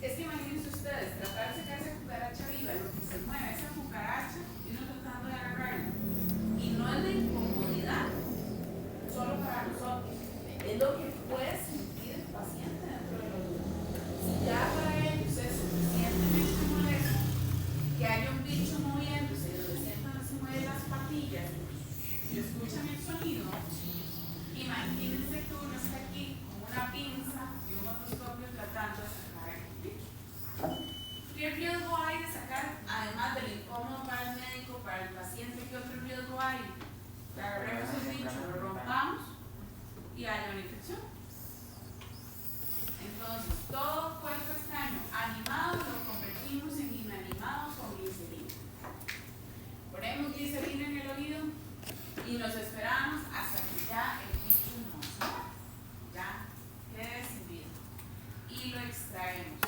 Es que imagínense ustedes, tratar de sacar esa cucaracha viva, lo que se mueve esa cucaracha y uno tratando de agarrarla. Y no es de incomodidad solo para nosotros, es lo que puede sentir el paciente dentro del oído. Si ya para ellos es suficientemente molesto que haya un bicho moviéndose y donde sientan que se mueven las patillas y escuchan el sonido, imagínense que uno está aquí con una pinza y un otoscopio tratando de sacar el bicho. ¿Qué riesgo hay de sacar, además del incómodo para el médico, para el paciente? ¿Qué otro riesgo hay? Que agarremos el bicho, lo rompamos y haya una infección. Entonces, todo cuerpo extraño animado lo convertimos en inanimado con glicerina. Ponemos glicerina en el oído y nos esperamos hasta que ya el bicho no se mueva, ya quede sin vida. Y lo extraemos.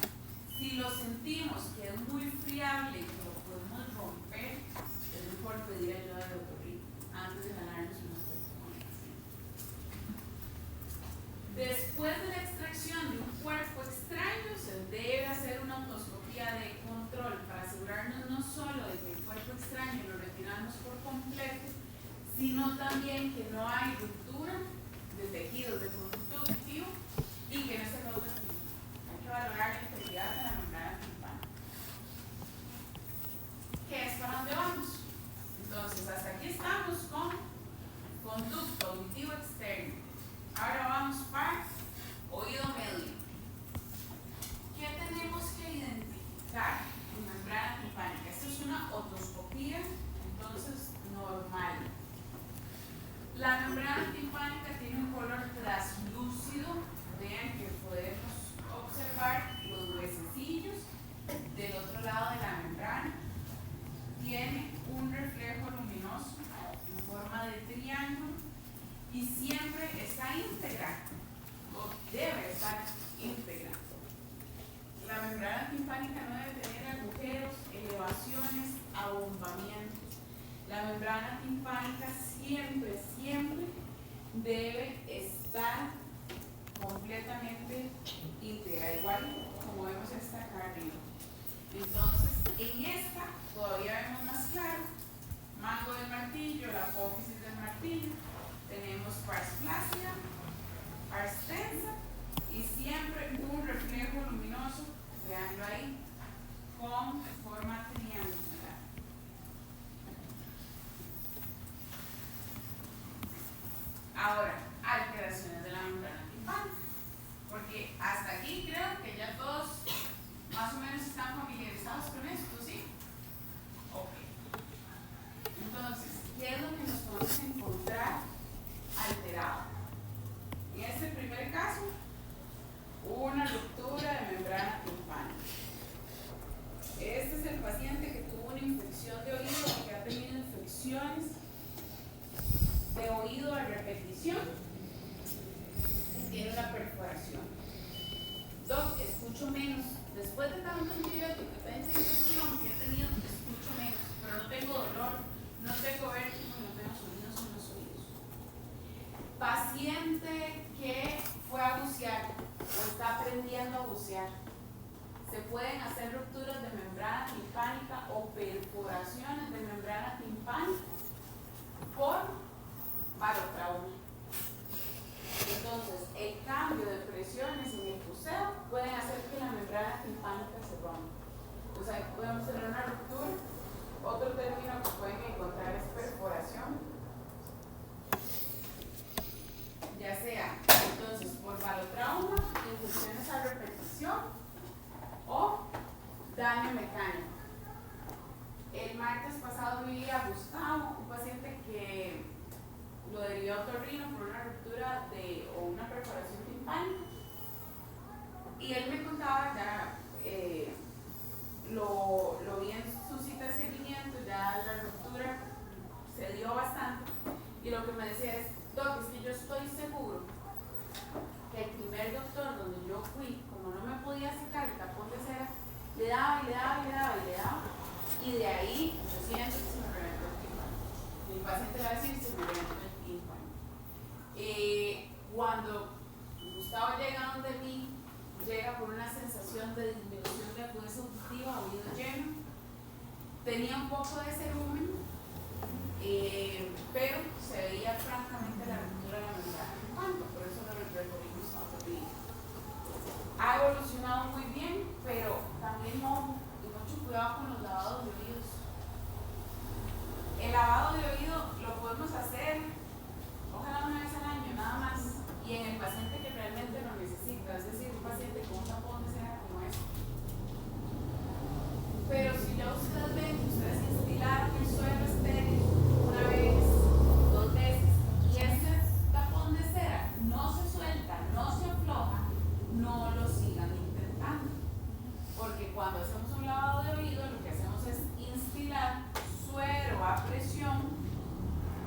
Si lo sentimos que es muy friable y que lo podemos romper, es mejor pedir ayuda de otorrino antes de ganarnos una cosa con el paciente. Después de la extracción de un cuerpo extraño, se debe hacer una endoscopía de control. sino también que no hay ruptura de tejidos de conducto auditivo y que no se roto el tímpano. Hay que valorar la integridad de la membrana timpánica. ¿Qué es para dónde vamos? Entonces, hasta aquí estamos con conducto auditivo externo. Ahora vamos para oído medio. ¿Qué tenemos que identificar en membrana timpánica? Esto es una otoscopía, entonces normal. La membrana timpánica tiene un color translúcido. Vean que podemos observar los huesecillos del otro lado de la membrana. Tiene un reflejo luminoso en forma de triángulo y siempre está íntegra, o debe estar íntegra. La membrana timpánica no debe tener agujeros, elevaciones, abombamientos. La membrana timpánica siempre debe estar completamente íntegra, igual como vemos esta acá arriba. Entonces, en esta todavía vemos más claro, mango del martillo, la apófisis del martillo, tenemos pars flácida, pars tensa y siempre un reflejo luminoso, veanlo ahí, con forma triangular. Ahora, alteraciones de la membrana timpánica, porque hasta aquí creo que ya todos más o menos están familiarizados con esto, ¿sí? Ok. Entonces, ¿qué es lo que nos podemos encontrar alterado? En este primer caso, una ruptura de membrana timpánica. Este es el paciente que tuvo una infección de oído y que ha tenido infecciones de oído a repetición. Tiene una perforación. Doc, escucho menos. Después de tanto antibiótico y tanta infección que he tenido, escucho menos, pero no tengo dolor, no tengo vértigo, no tengo sonidos en los oídos. Paciente que fue a bucear o está aprendiendo a bucear. Se pueden hacer rupturas de membrana timpánica o perforaciones de membrana timpánica por barotrauma. Entonces, el cambio de presiones en el buceo pueden hacer que la membrana timpánica se rompa. Entonces, ahí podemos tener una ruptura. Otro término que pueden encontrar es perforación. Ya sea, entonces, por barotrauma, infecciones a repetición o daño mecánico. El martes pasado vi a Gustavo, un paciente que lo derivó a otorrino por una ruptura o una perforación timpánica, y él me contaba ya lo vi en su cita de seguimiento, ya la ruptura se dio bastante, y lo que me decía es: Doc, es que yo estoy seguro que el primer doctor donde yo fui, como no me podía sacar el tapón de cera, le daba y de ahí yo siento que se me reventó el tímpano. Mi paciente va a decir: se me reventó el tímpano. Cuando Gustavo llega donde mí, llega por una sensación de disminución de agudeza auditiva, oído lleno, tenía un poco de cerumen, pero se veía francamente la ruptura de la membrana timpánica, por eso lo referimos a otorrino. Ha evolucionado muy bien, pero también ojo y mucho cuidado con los lavados de oídos. El lavado de oído lo podemos hacer, ojalá una vez al año, nada más, y en el paciente que realmente lo necesita, es decir, un paciente con un tapón de cera como este. Pero si ya ustedes ven que ustedes instilaron el suelo estéril una vez, 2 veces, y ese tapón de cera no se suelta, no se afloja, no lo sigan intentando. Porque cuando hacemos un lavado de oído, lo que hacemos es instilar suero a presión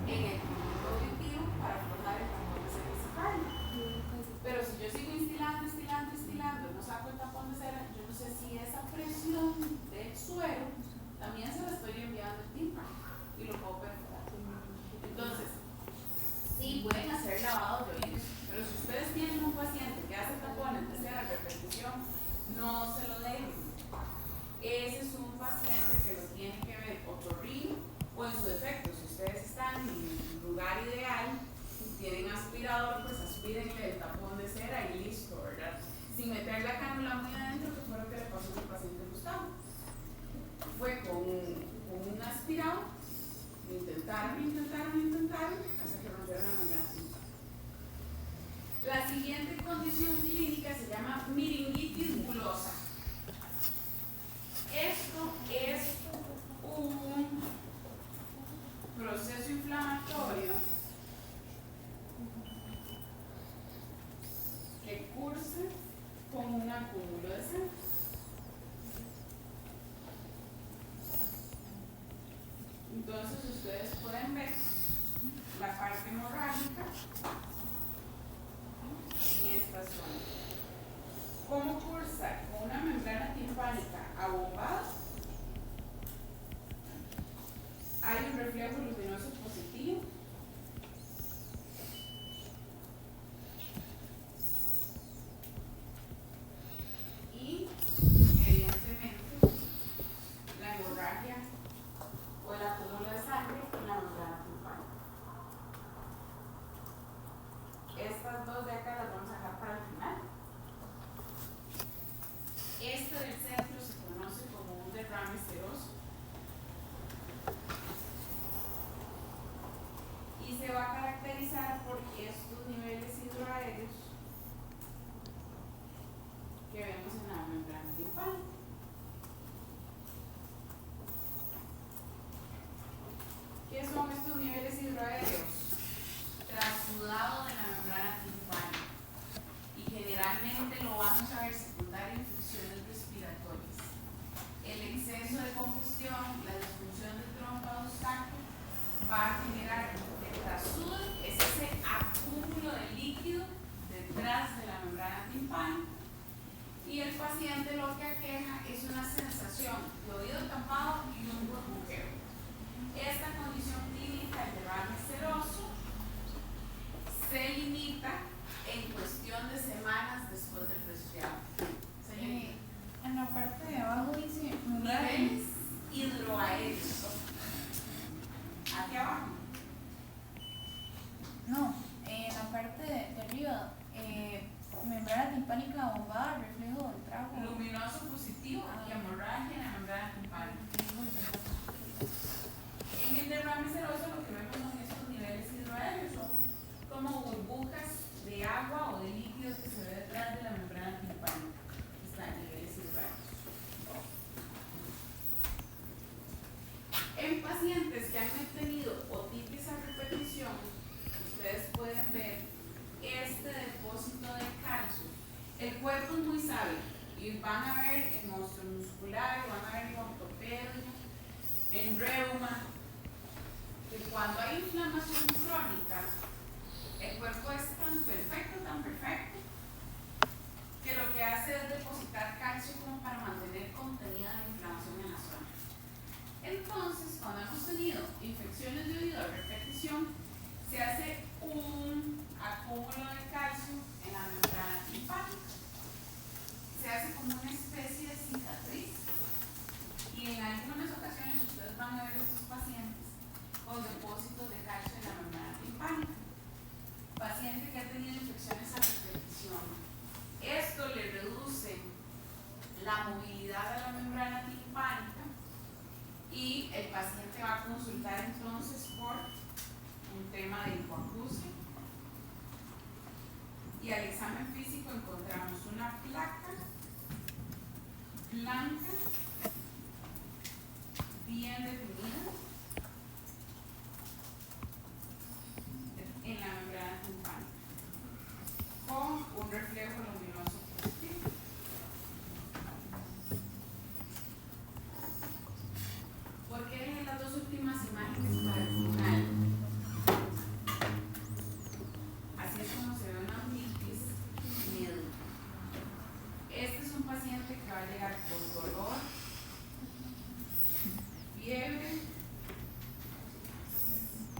en el conducto auditivo para formar el tapón de cera encefálico. Pero si yo sigo instilando, no saco el tapón de cera, yo no sé si esa presión del suero también se la estoy enviando al tímpano y lo puedo perforar. Entonces, sí pueden hacer lavado de oídos, pero si ustedes tienen un paciente que hace tapones de cera a repetición, no se lo dejen. Ese es un paciente que lo tiene que ver otorrino o en su defecto, si ustedes están en lugar lugar ideal, tienen aspirador, pues aspírenle el tapón de cera y listo, ¿verdad? Sin meter la cánula muy adentro, que fue lo que le pasó al paciente Gustavo. Fue con un aspirador, intentaron, hasta que rompieron la membrana timpánica. La siguiente condición clínica se llama miringitis bulosa. Esto es un proceso inflamatorio que cursa con un acúmulo de sangre. Entonces ustedes pueden ver la parte hemorrágica en esta zona. ¿Cómo cursa? Con una membrana timpánica abombada. Hay un reflejo luminoso positivo. Y evidentemente la hemorragia o el acúmulo de sangre en la membrana timpánica. Estas dos de acá las vamos a dejar para el final. Este del centro se conoce como un derrame seroso y se va a caracterizar por estos niveles hidroaéreos que vemos en la membrana timpánica. ¿Qué son estos niveles hidroaéreos? Trasudado de la membrana timpánica, y generalmente lo vamos a ver secundario a infecciones respiratorias. El exceso de congestión, la disfunción del trompa obstáculo va a generar el trasudo, es ese acúmulo de líquido detrás de la membrana timpánica, y el paciente lo que aqueja es una sensación de oído tapado y un burbujeo. Esta condición clínica del derrame seroso se limita en cuestión de semanas después del resfriado. En la parte de abajo dice Niveles hidroaéreos. Aquí abajo. No, en la parte de arriba, membrana timpánica abombada, reflejo del trago. Luminoso positivo y hemorragia en la membrana timpánica. En el derrame seroso lo que vemos son estos niveles hidroaéreos, son como burbujas de agua o de líquido que se ve detrás de la membrana timpánica. Están niveles hidroaéreos. En pacientes que han tenido otitis a repetición, ustedes pueden ver este depósito de calcio. El cuerpo es muy sabio y van a ver en osteomuscular, van a ver en ortopedia, en reuma, que cuando hay inflamación crónica, el cuerpo es tan perfecto, que lo que hace es depositar calcio como para mantener contenida la inflamación en la zona. Entonces, cuando hemos tenido infecciones de oído a repetición, se hace un acúmulo de calcio en la membrana timpánica. Se hace como una especie de cicatriz, y en algunas ocasiones ustedes van a ver a estos pacientes con depósitos de calcio en la membrana timpánica. Paciente que ha tenido infecciones a repetición, esto le reduce la movilidad de la membrana timpánica y el paciente va a consultar entonces por un tema de hipoacusia, y al examen físico encontramos una placa blanca bien definida en la membrana timpánica con un reflejo luminoso positivo. ¿Por qué dejé las dos últimas imágenes para el final? Así es como se ve una otitis media. Este es un paciente que va a llegar con dolor, fiebre,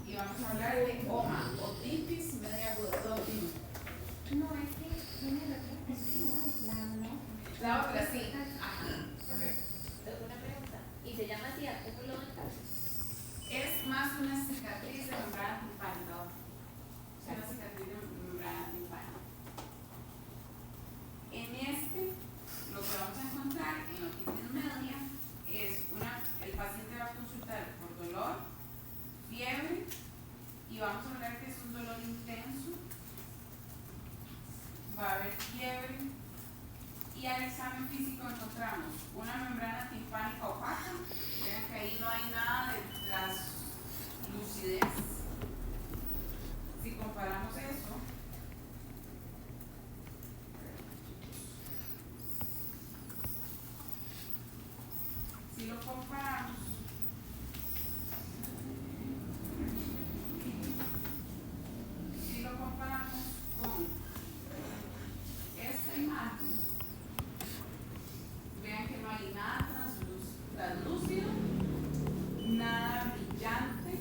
y vamos a hablar de OMA, otitis media aguda. No, es que tiene reflejo. dolor intenso, va a haber fiebre y al examen físico encontramos una membrana timpánica opaca. Vean que ahí no hay nada de translucidez. Si comparamos eso, si lo comparamos con esta imagen, vean que no hay nada translúcido, nada brillante.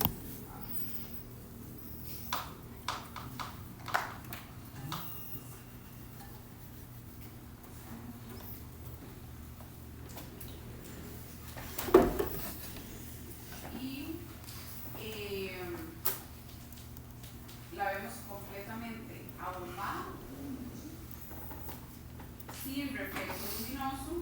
Y la vemos completamente abombada, sin reflejo luminoso.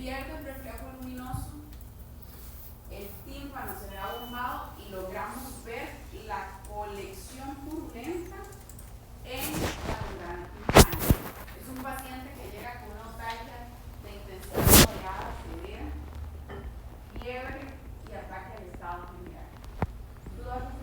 pierde el reflejo luminoso, el tímpano se le da bombado y logramos ver la colección purulenta en la membrana timpánica. Es un paciente que llega con una otalgia de intensidad moderada, severa, fiebre y ataque al estado general. ¿Tú lo haces aquí?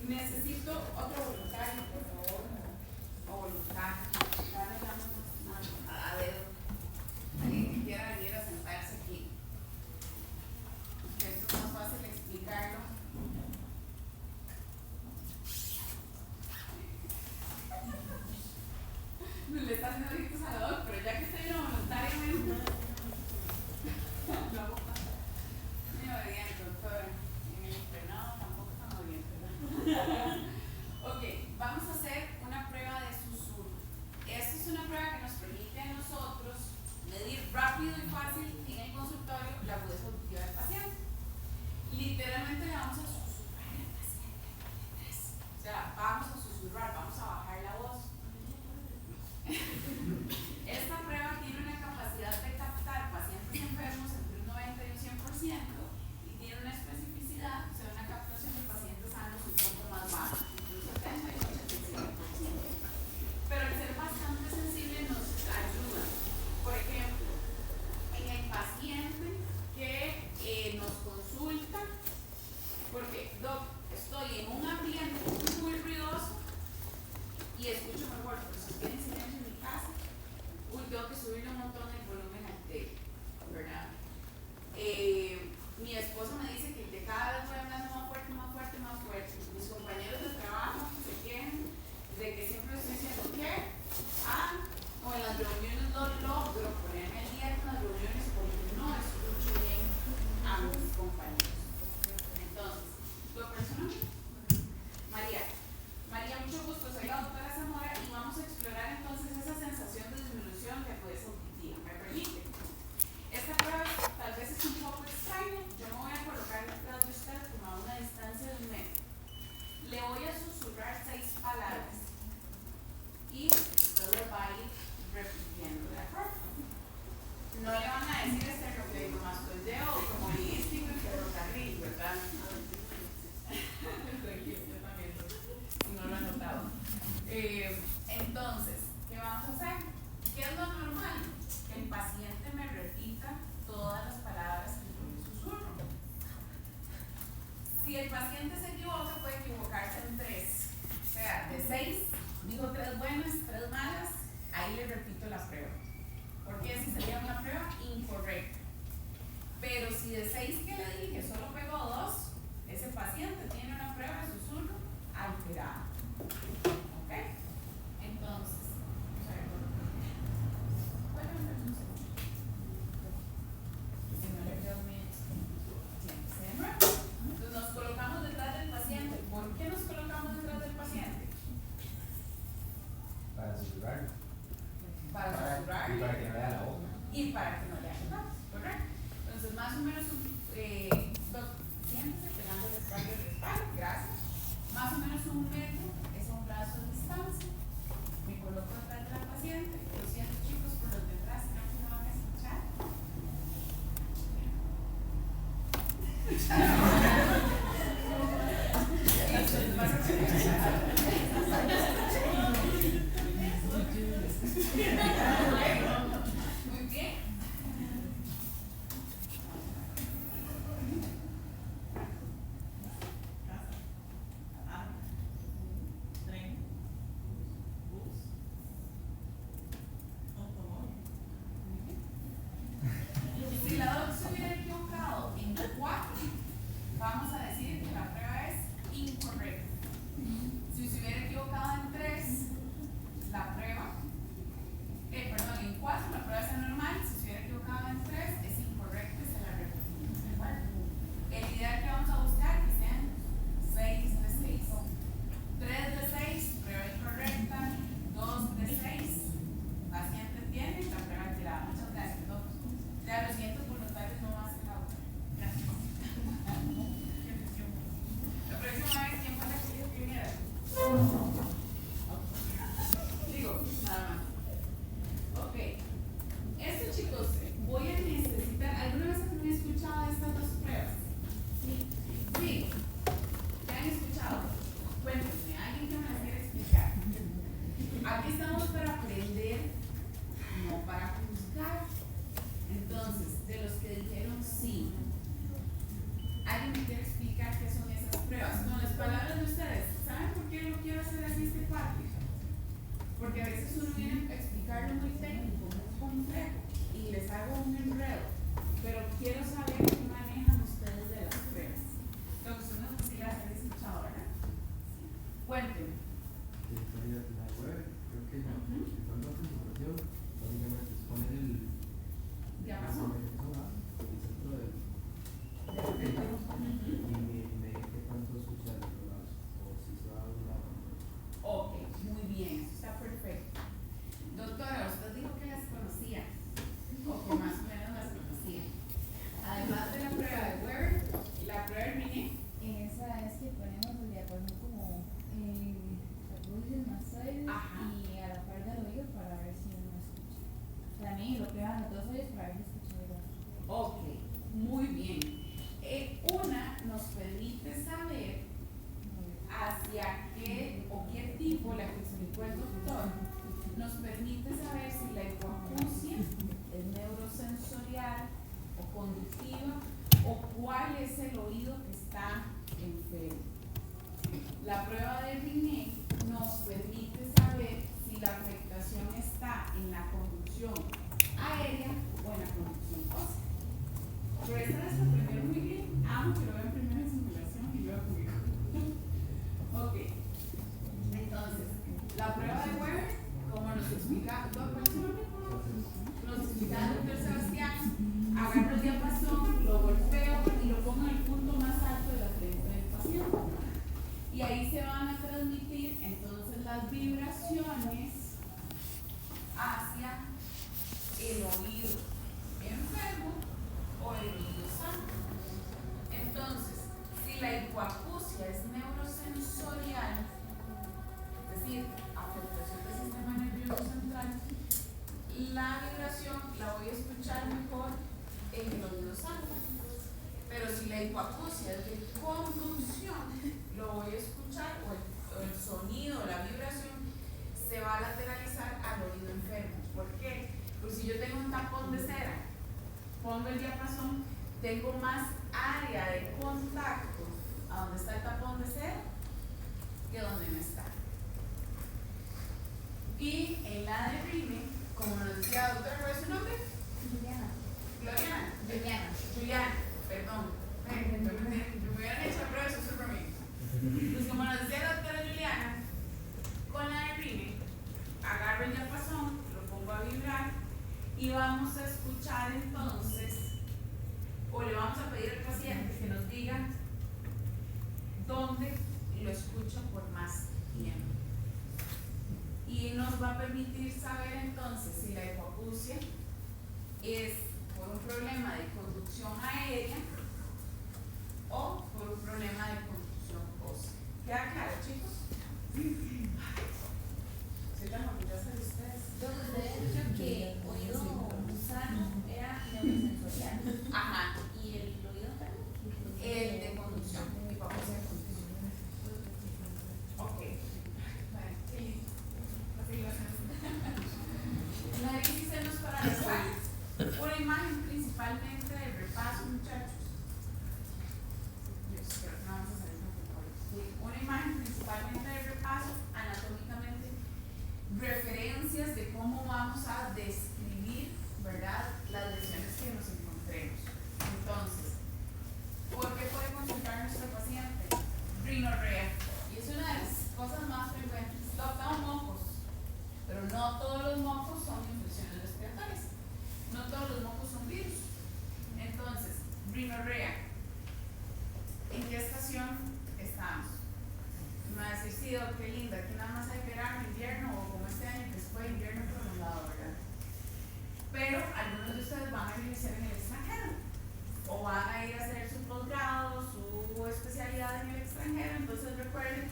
Necesito otro voluntario, por favor, o voluntaria. A ver, alguien que quiera venir a sentarse aquí. Que esto es más fácil explicarlo. Le está haciendo ojitos a la doc, pero ya que estoy voluntariamente. No, muy obediente, doctora. En el internado tampoco tan obediente, ¿verdad? Ok, vamos a hacer una prueba de susurro. Esta es una prueba que nos permite a nosotros medir rápido y fácil en el consultorio la agudeza auditiva del paciente. Literalmente le vamos a susurrar al paciente. O sea, vamos a susurrar, vamos a bajar la voz. Esta prueba tiene una capacidad de captar pacientes enfermos entre un 90 y un 100% y tiene una especificidad, o sea, una captación de pacientes sanos un poco más baja, entre un 70 y un 85%. Pero el ser bastante sensible nos ayuda. Por ejemplo, en el paciente que nos consulta, porque, doc, estoy en un ambiente muy ruidoso y escucho mejor, pero si estoy en silencio en mi casa, tengo que subirle un montón el volumen al tele, ¿verdad? Mi esposo me dice que cada vez voy hablando más fuerte, más fuerte, más fuerte. Mis compañeros de trabajo se quejan de que siempre estoy diciendo ¿qué? O en las reuniones no logro ponerme al día con las reuniones porque no escucho bien a mis compañeros. Entonces, tu persona, María, mucho gusto, soy la doctora Zamora y vamos a explorar entonces esa sensación de disminución de agudeza auditiva. ¿Me permite? Esta prueba tal vez es un poco extraña. Yo me voy a colocar detrás de usted como a una distancia de 1 metro. Le voy a susurrar 6 palabras y usted lo va a ir repitiendo, ¿de acuerdo? No le van a decir este reumatoideo o como lingüístico y ferrocarril, ¿verdad? Yo también, si no lo he notado. Entonces, ¿qué vamos a hacer? ¿Qué es lo normal? Que el paciente me repita todas las palabras que yo le susurro. Si el paciente se equivoca, puede equivocarse en 3. O sea, de 6, digo 3 buenas, 3 malas, ahí le repito la prueba. Porque esa sería una prueba incorrecta. Pero si de 6 que le dije solo pegó 2, ese paciente tiene una prueba de susurro alterada. ¿Ok? Entonces, vamos a ver. Si no le quedó bien, siéntese de nuevo. Entonces nos colocamos detrás del paciente. ¿Por qué nos colocamos detrás del paciente? Para susurrar. Para susurrar. Y para que no vea la boca. Y para que no le hagan nada, ¿correcto? Entonces, más o menos, siéntese pegando el respaldo del respaldo, gracias. Más o menos 1 metro es un brazo de distancia. Me coloco detrás de la paciente. Lo siento, chicos, por los detrás, creo que no van a escuchar. Muy bien. Si la doc se hubiera equivocado en 4, incorrecta. Si se hubiera equivocado en 3, la prueba, perdón, en 4 la prueba es anormal. Si se hubiera equivocado en 3, es incorrecta y se la repetimos. ¿De acuerdo? El ideal que vamos a buscar que sean 6 de 6. 3 de 6, prueba incorrecta. 2 de 6, paciente tiene la prueba tirada. Muchas gracias, doctor. Ya los siguientes voluntarios no van a hacer la otra. Gracias. La próxima vez, ¿quién fue la que dijo que viniera? Digo, nada más. Ok. Esto, chicos, voy a necesitar. ¿Alguna vez han escuchado de estas dos pruebas? Sí. Sí. ¿Qué han escuchado? Cuéntenme, alguien que me las quiera explicar. Aquí estamos para aprender, no para juzgar. Entonces, de los que dijeron sí, ¿alguien me quiere explicar qué son esas pruebas? Con las palabras de ustedes, ¿saben por qué lo quiero hacer así este parte? Porque a veces uno viene a explicarlo muy técnico, muy complejo, y les hago un enredo. Pero quiero saber qué manejan ustedes de las pruebas. Entonces, uno sí las han escuchado, ¿verdad? Cuéntenme. La web, creo que la presentación, básicamente es poner el Diapasón. el centro del y medir qué tanto escucha el otro lado, o si se va a un lado. Ok, muy bien, eso está perfecto. Doctora, usted dijo que las conocía, o que más o menos las conocía. Además de la prueba de Weber, la prueba de Riné. Esa es que ponemos el diapasón como reproducen mastoides Ajá. y a la par del oído para ver si uno escucha. También lo pegan los dos oídos para ver si escucha igual. Ok, muy bien. Una nos permite saber hacia qué o qué tipo, la que explicó el doctor, nos permite saber si la hipoacusia es neurosensorial o conductiva o cuál es el oído que está enfermo. La prueba de Riné nos permite saber si la afectación está en la conducción aérea o en la conducción ósea. Pero esta vez lo aprendieron muy bien. Amo que lo vean primero en simulación y luego conmigo. Ok. Entonces, la prueba de Weber, como nos explica, nos explicaba el doctor Sebastián, agarro el diapasón, lo golpeo y lo pongo en el punto más alto de la frente del paciente. Y ahí se van a transmitir entonces las vibraciones hacia el oído enfermo o el oído sano. Entonces, si la hipoacusia es neurosensorial, es decir, afectación del sistema nervioso central, la vibración la voy a escuchar mejor en el oído sano. Pero si la hipoacusia es de conducción, lo voy a escuchar, o el sonido, la vibración, se va a lateralizar al oído enfermo. ¿Por qué? Pues si yo tengo un tapón de cera, pongo el diapasón, tengo más área de contacto a donde está el tapón de cera que donde no está. Y en la de Riné, como nos decía doctora, ¿cuál es su nombre? Juliana, perdón. Me hubieran hecho la prueba de eso por mí. Pues como nos decía la doctora Juliana, con la de Riné, agarro el diapasón, lo pongo a vibrar y vamos a escuchar entonces, o le vamos a pedir al paciente que nos diga dónde lo escucha por más tiempo. Y nos va a permitir saber entonces si la hipoacusia es por un problema de conducción aérea o por un problema de conducción ósea. ¿Queda claro, chicos? Soy tan orgullosa de ustedes. Entonces, usted ha dicho que oído sano era neurosensorial. Ajá. ¿Y el oído enfermo? El de conducción. Hipoacusia de conducción. Ok. Bueno, sí. La nariz y senos paranasales. Una imagen principalmente del repaso, muchachos. Dios, pero no. estación estamos? Me va a decir, sí, oh, qué linda, aquí nada más hay verano, invierno, o como este año que fue invierno prolongado, ¿verdad? Pero algunos de ustedes van a ejercer en el extranjero, o van a ir a hacer su posgrado, su especialidad en el extranjero. Entonces recuerden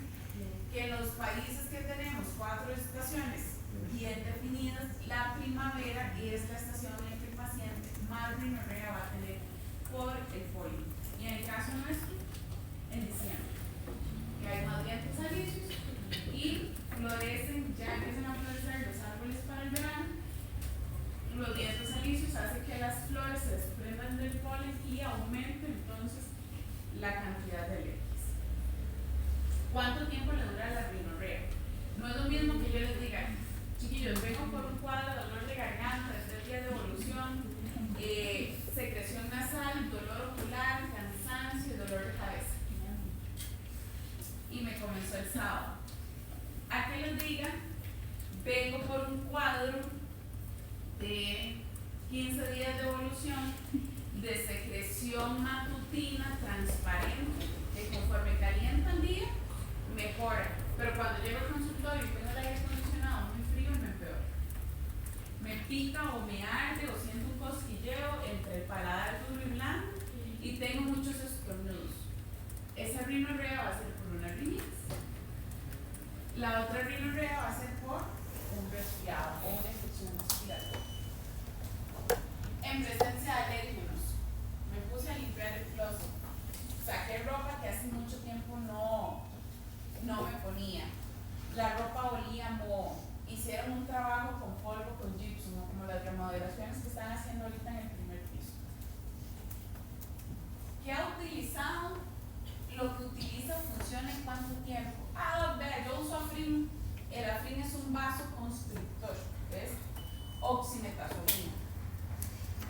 que en los países que tenemos 4 estaciones bien definidas, la primavera es la estación en la que el paciente más rinorrea va a tener por el polen. Y en el caso nuestro, en diciembre, que hay más vientos alisios y florecen, ya empiezan a florecer los árboles para el verano. Los vientos alisios hacen que las flores se desprendan del polen y aumente entonces la cantidad de alergias. ¿Cuánto tiempo le dura la rinorrea? No es lo mismo que yo les diga, chiquillos, vengo por un cuadro de dolor de garganta, 3 días de evolución, secreción nasal, dolor ocular, cansancio y dolor de cabeza. Y me comenzó el sábado. A que les diga, vengo por un cuadro de 15 días de evolución, de secreción matutina transparente, que conforme calienta el día, mejora. Pero cuando llego al consultorio y tengo el aire acondicionado muy frío, me empeora. Me pica o me arde o siento un cosquilleo entre el paladar duro y blando y tengo muchos estornudos. Esa rinorrea va a ser por una rinitis. La otra rinorrea va a ser por un resfriado o una infección respiratoria. En presencia de alérgenos, me puse a limpiar el closet. Saqué ropa que hace mucho tiempo no me ponía. La ropa olía a moho. Hicieron un trabajo con polvo, con gypsum, ¿no? Como las remodelaciones que están haciendo ahorita en el primer piso. ¿Qué ha utilizado? Lo que utiliza funciona en cuánto tiempo. Vea, yo uso Afrin. El Afrin es un vasoconstrictor, ¿ves? Oximetazolina.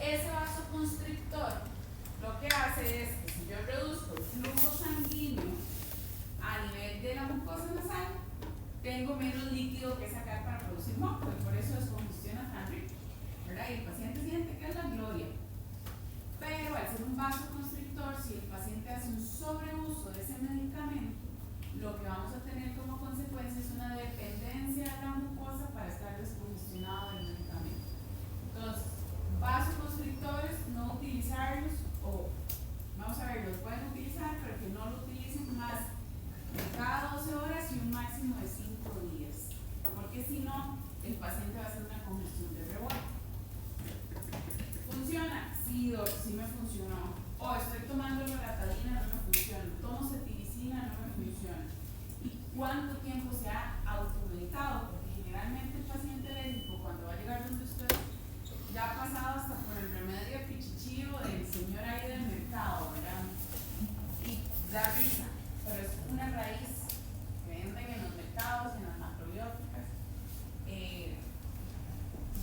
Ese vasoconstrictor lo que hace es que si yo reduzco el flujo sanguíneo a nivel de la mucosa nasal, tengo menos líquido que sacar para producir moco y por eso descongestiona tan rico, ¿verdad? Y el paciente siente que es la gloria. Pero al ser un vasoconstrictor, si el paciente hace un sobreuso de ese medicamento, lo que vamos a tener como consecuencia es una dependencia de la mucosa para estar descongestionado del medicamento. Entonces, vasoconstrictores, no utilizarlos, o vamos a ver, los pueden utilizar, pero que no lo utilicen más de cada 12 horas y un máximo de 5 días, porque si no, el paciente va a hacer una congestión de rebote. ¿Funciona? Sí, doc, sí me funcionó. O estoy tomando loratadina, no me funciona. Tomo cetiricina, no me funciona. ¿Y cuánto tiempo se ha automedicado? Porque generalmente el paciente alérgico, cuando va a llegar donde usted, ya ha pasado hasta por el remedio pichichillo del señor ahí del mercado, ¿verdad? Y da risa, pero es una raíz que venden en los mercados, en las macrobióticas.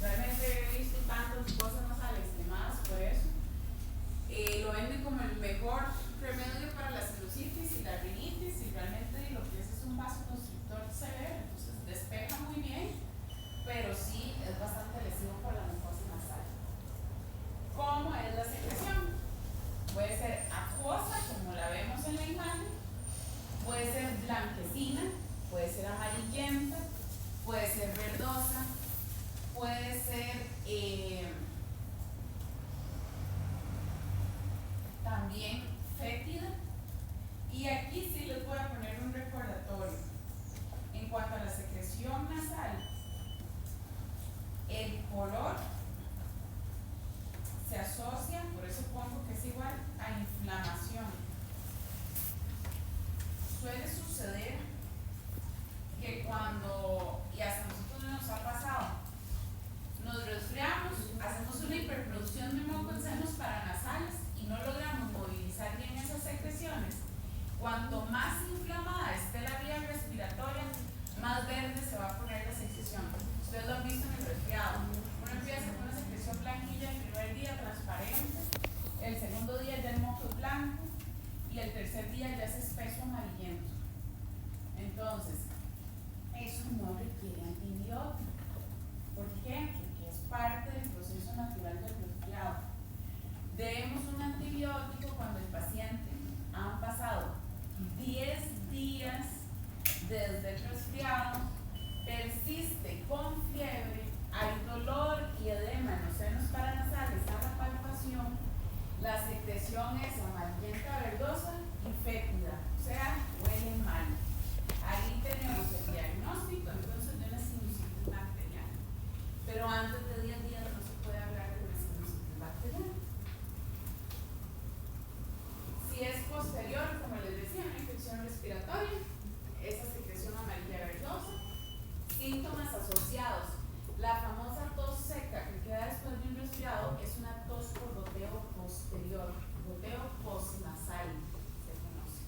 Realmente he visto tantas cosas nasales quemadas por eso. Lo venden como el mejor remedio para la sinusitis y la rinitis, y realmente lo que es un vasoconstrictor severo, entonces despeja muy bien, pero sí es bastante lesivo por la mucosa nasal. ¿Cómo es la secreción? Puede ser acuosa, como la vemos en la imagen, puede ser blanquecina, puede ser amarillenta, puede ser verdosa, puede ser también fétida. Y aquí sí les voy a poner un recordatorio. En cuanto a la secreción nasal, el color se asocia, por eso pongo que es igual a inflamación. Suele suceder que cuando, y hasta a nosotros nos ha pasado, nos resfriamos, hacemos una hiperproducción de moco en senos paranasales y no logramos movilizar bien esas secreciones. Cuanto más inflamada esté la vía respiratoria, más verde se va a poner la secreción. Ustedes lo han visto en el resfriado. Uno empieza con una secreción blanquilla el primer día, transparente. El segundo día ya el moco es blanco y el tercer día ya es espeso amarillento. Entonces, eso no requiere antibiótico. ¿Por qué? Porque es parte del proceso natural del resfriado. Demos un antibiótico cuando el paciente han pasado desde el resfriado, persiste con fiebre, hay dolor y edema en los senos paranasales a la palpación, la secreción es amarillenta verdosa y fétida, o sea, huele mal. Ahí tenemos el diagnóstico entonces de una sinusitis bacteriana. Pero antes de 10 días no se puede hablar de una sinusitis bacteriana. Si es posterior, como les decía, una infección respiratoria, esa secreción amarilla verdosa, síntomas asociados. La famosa tos seca que queda después de un resfriado es una tos por goteo posterior, goteo postnasal se conoce.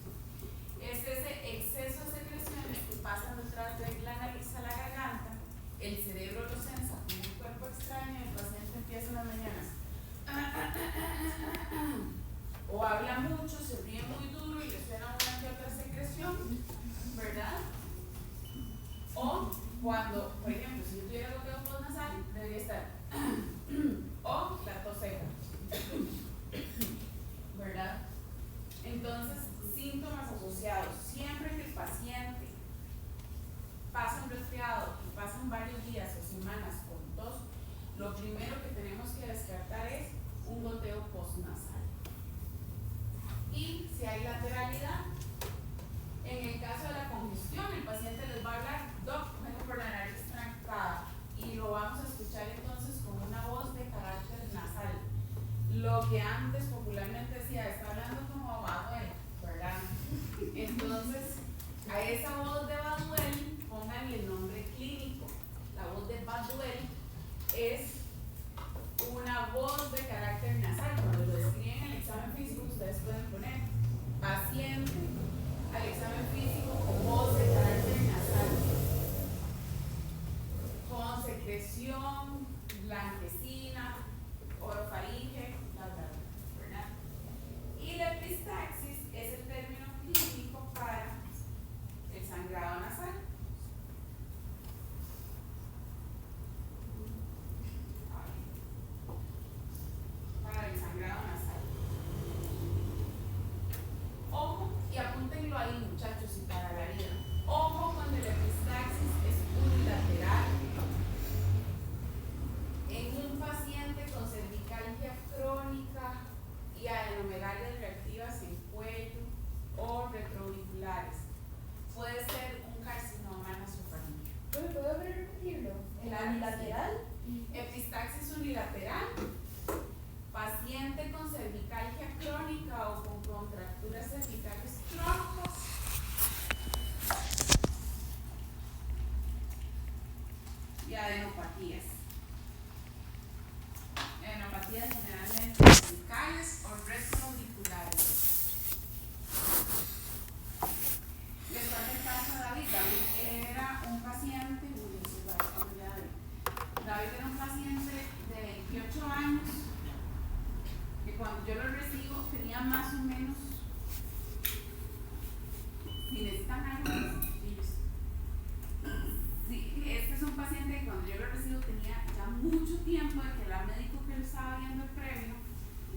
Es ese exceso de secreciones que pasan detrás de la nariz a la garganta, el cerebro lo sensa como un cuerpo extraño y el paciente empieza en las mañanas o habla mucho, se ríe muy duro y le suena una que otra secreción, ¿verdad? O cuando, por ejemplo, si yo tuviera goteo postnasal, debería estar o la tos seca, ¿verdad? Entonces, síntomas asociados. Siempre que el paciente pasa un resfriado y pasan varios días o semanas con tos, lo primero que tenemos que descartar es un goteo postnasal. Y si hay lateralidad, en el caso de la congestión, el paciente les va a hablar, doc, vengo por la nariz trancada, y lo vamos a escuchar entonces con una voz de carácter nasal. Lo que antes popularmente decía, está hablando como Baduel, ¿verdad? Entonces, a esa voz de Baduel, pónganle el nombre clínico. La voz de Baduel es una voz de carácter nasal. Cuando lo describen en el examen físico, ustedes pueden poner paciente al examen físico con voz de carácter nasal, con secreción blanquecina, orofaringe, bla, bla, bla, ¿verdad? Y la epistaxis es el término clínico para el sangrado nasal. Para el sangrado nasal. Ojo, y apúntenlo ahí, muchachos, y para la vida. Ojo cuando la epistaxis es unilateral. En un paciente con cervicalgia crónica y adenomegalias reactivas en cuello o retroauriculares. Puede ser un carcinoma nasofaríngeo. ¿Puedo repetirlo? ¿El Claro, unilateral? Epistaxis unilateral. Paciente con cervicalgia crónica o con contracturas cervicales crónicas. Y adenopatías. Adenopatías generalmente cervicales o retroauriculares. Les pasa el caso a David. David era un paciente, David era un paciente de 28 años que cuando yo lo recibo tenía más o menos, si necesitan algo, sí, este es un paciente que cuando yo lo recibo tenía ya mucho tiempo de que era médico que lo estaba viendo el previo,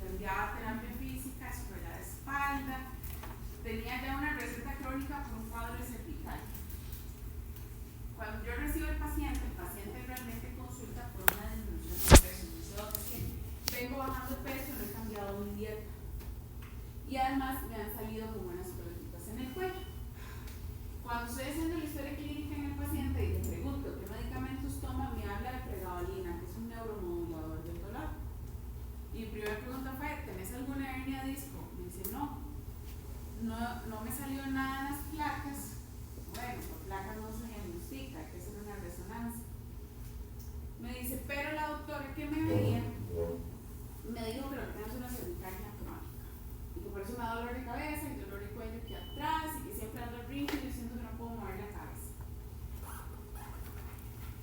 le enviaba terapia física, escuela de espalda, tenía ya una receta crónica por un cuadro de cervical. Cuando yo recibo el paciente realmente consulta por una disminución de peso. Dice, es que vengo bajando peso, no he cambiado mi dieta. Y además me han salido como unas pelotitas en el cuello. Cuando estoy haciendo la historia clínica en el paciente y le pregunto qué medicamentos toma, me habla de pregabalina, que es un neuromodulador del dolor. Y mi primera pregunta fue, ¿tenés alguna hernia de disco? Me dice, no me salió nada en las placas. Bueno, por placas no se diagnostica, hay que hacer una resonancia. Me dice, pero la doctora que me veía me dijo que lo que tengo es una cervicalgia crónica y que por eso me da dolor de cabeza y dolor de cuello aquí atrás y que siempre ando rígido y siento que no puedo mover la cabeza.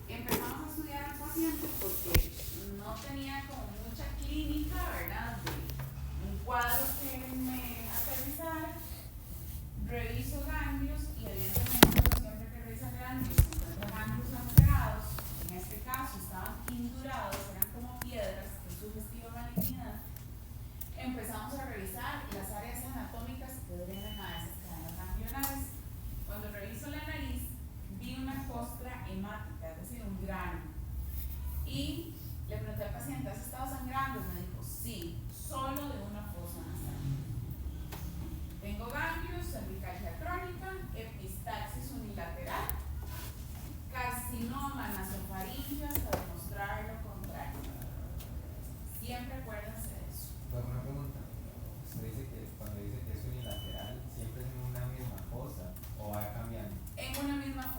Empezamos a estudiar al paciente porque no tenía como mucha clínica, ¿verdad? De un cuadro que me aterrizara. Reviso ganglios y evidentemente siempre que revisa ganglios se encuentran ganglios alterados. En este caso estaban indurados, eran como piedras, que es sugestiva malignidad. Empezamos a revisar las áreas anatómicas que drenan a esas cadenas ganglionares. Cuando reviso la nariz,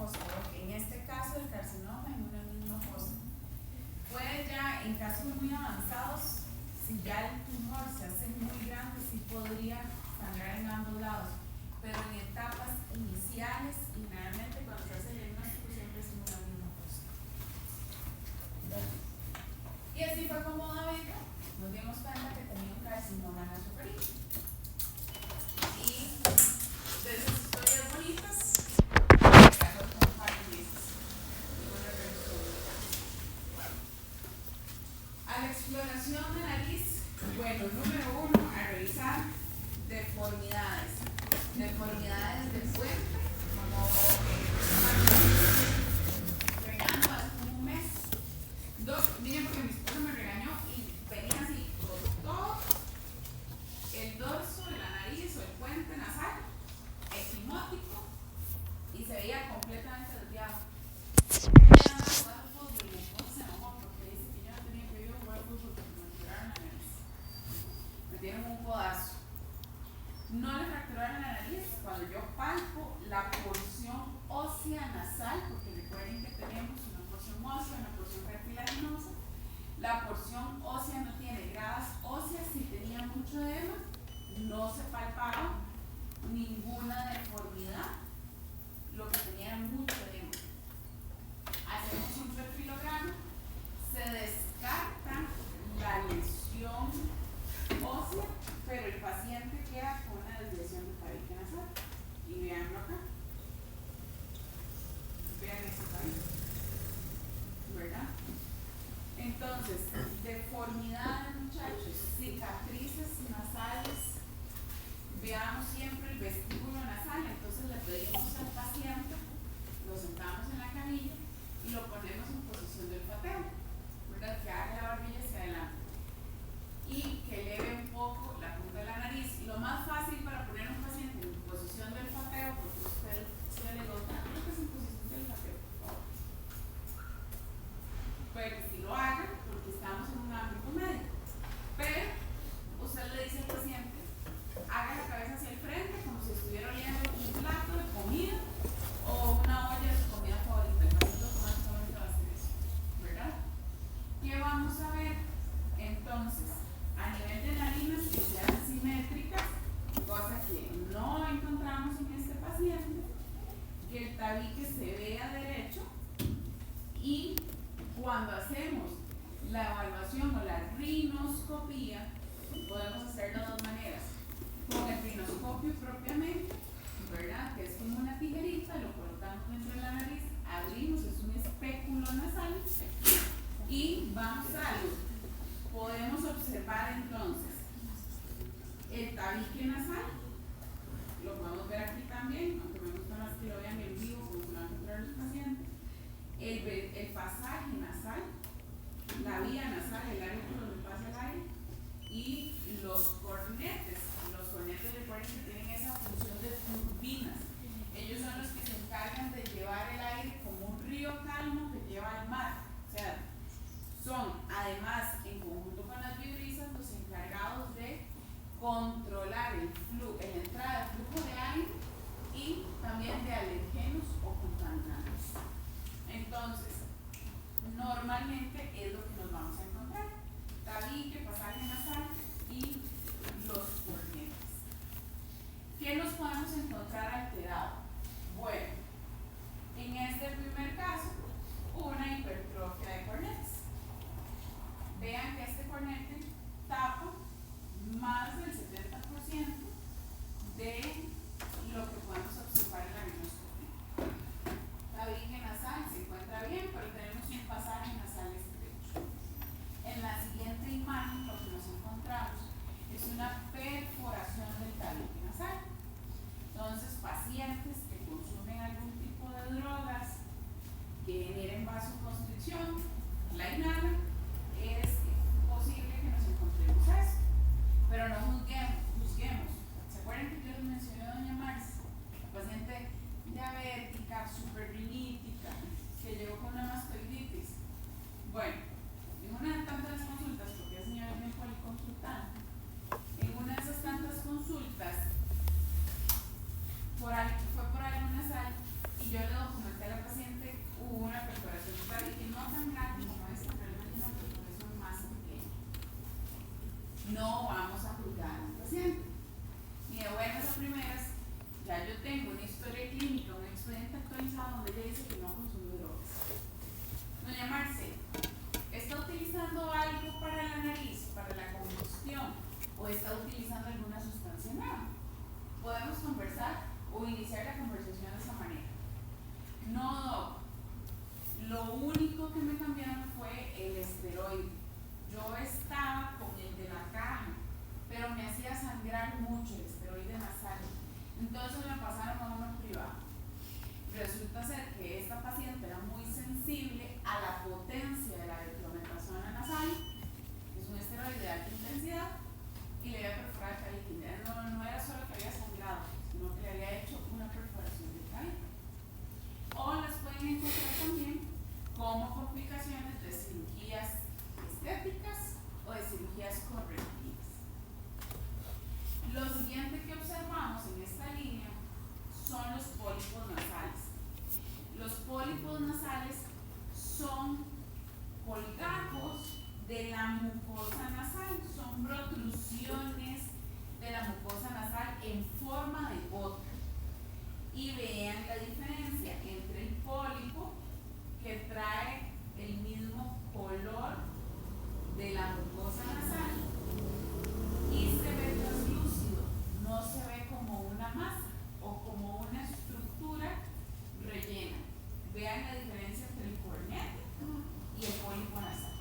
fosa, porque en este caso el carcinoma en una misma fosa. Puede ya, en casos muy avanzados, si ya el tumor se hace muy grande, sí podría sangrar en ambos lados, pero en etapas iniciales y generalmente cuando se hace el diagnóstico siempre es en una misma fosa. Y así fue como David nos dimos cuenta que tenía un carcinoma nasofaríngeo. Y de esas historias bonitas, casó con un par de meses. A la exploración de nariz, bueno, número 1, a revisar deformidades. Deformidades del puente, como regando hace como un mes. Vine porque mi esposo me regañó y venía así con todo el dorso de la nariz o el puente nasal, equimótico, y se veía completamente desviado. Ella andaba jugando fútbol y mi esposo se enojó porque dice que yo no tenía que ir a jugar fútbol porque me fracturaron la nariz. Me dieron un codazo. No le fracturaron la nariz cuando yo palpo la porción ósea nasal, porque recuerden que tenemos una porción ósea, una porción cartilaginosa. La porción ósea no tiene gradas óseas, si tenía mucho edema, no se palpaba ninguna deformidad, lo que tenía era mucho edema. Hacemos un perfilograma, se descarta la lesión ósea, pero el paciente queda con una desviación de tabique nasal. Y veanlo acá. Vean ese tabique, ¿verdad? Entonces, deformidades, muchachos, cicatrices nasales. Veamos siempre el vestíbulo nasal. Entonces le pedimos al paciente, lo sentamos en la camilla y lo ponemos en posición del olfateo, ¿verdad? Que haga la barbilla hacia adelante y que eleve un poco la punta de la nariz. Lo más fácil para poner a un paciente en posición del olfateo, porque usted se le gusta, creo que es en posición del olfateo, por favor. Puede que sí lo haga, porque estamos en un ámbito médico. Pero usted le dice al paciente, haga la cabeza hacia el frente, como si estuviera oliendo un plato de comida o una olla de su comida favorita. El paciente automáticamente va a hacer eso, ¿verdad? ¿Qué vamos a ver? Entonces, a nivel de narinas que sean simétricas, cosa que no encontramos en este paciente, que el tabique se vea derecho, y cuando hacemos la evaluación o la rinoscopía, podemos hacerlo de dos maneras. Con el rinoscopio propiamente, ¿verdad? Que es como una tijerita, lo colocamos dentro de la nariz, abrimos, es un espéculo nasal, y vamos a algo. Podemos observar entonces el tabique nasal, lo podemos ver aquí también, aunque me gusta más que lo vean en vivo, como se lo van a encontrar los pacientes. El pasaje nasal, la vía nasal, el área por donde pasa el aire, y los cornetes. Los cornetes, recuerden que tienen esa función de turbinas. Ellos son los que se encargan de llevar el aire como un río calmo que lleva al mar. O sea, son además, en conjunto con las vibrisas, los encargados de controlar el flujo, la entrada del flujo de aire y también de alergenos o contaminantes. Entonces, normalmente es lo que nos vamos a encontrar: tabique, pasaje nasal y los cornetes. ¿Qué nos podemos encontrar alterado? Bueno, en este primer caso, una hipertrofia de cornetes. Vean que este cornete tapa más del 70% de lo que podemos observar en la rinoscopía. Tabique nasal se encuentra bien, pero tenemos un pasaje nasal estrecho. En la siguiente imagen lo que nos encontramos es una perforación del tabique nasal. Entonces, pacientes que consumen algún tipo de drogas que generen vasoconstricción, la inhalan, es posible que nos encontremos eso. Pero no juzguemos. ¿Se acuerdan que yo les mencioné a doña Marcia? Paciente diabética, superrinítica, que llegó con una mastoiditis. Bueno, en una de tantas consultas, porque el señor es bien policonsultante, en una de esas tantas consultas, fue por algo nasal, y yo le documenté la expediente actualizado donde ella dice que no consumió drogas. Doña Marce, ¿está utilizando algo para la nariz, para la combustión, o está utilizando alguna sustancia nueva? Podemos conversar o iniciar la conversación de esa manera. No, doc. Lo único que me cambiaron fue el esteroide. Yo estaba con el de la caja, pero me hacía sangrar mucho el esteroide nasal. Entonces me pasaron a uno privado. Resulta ser que esta paciente era muy sensible a la potencia de la diclometasona nasal, que es un esteroide de alta intensidad, y le había perforado el tabique. No era solo que había sangrado, sino que le había hecho una perforación del tabique. O las pueden encontrar también como complicaciones de cirugías estéticas o de cirugías correctivas. Lo siguiente que observamos en esta línea son los pólipos nasales. Los pólipos nasales son colgajos de la mucosa nasal, son protrusiones de la mucosa nasal en forma de gota. Y vean la diferencia entre el pólipo, que trae el mismo color de la mucosa nasal y se ve translúcido, no se ve como una masa o como una estructura rellena. Vean la diferencia entre el cornete y el pólipo nasal,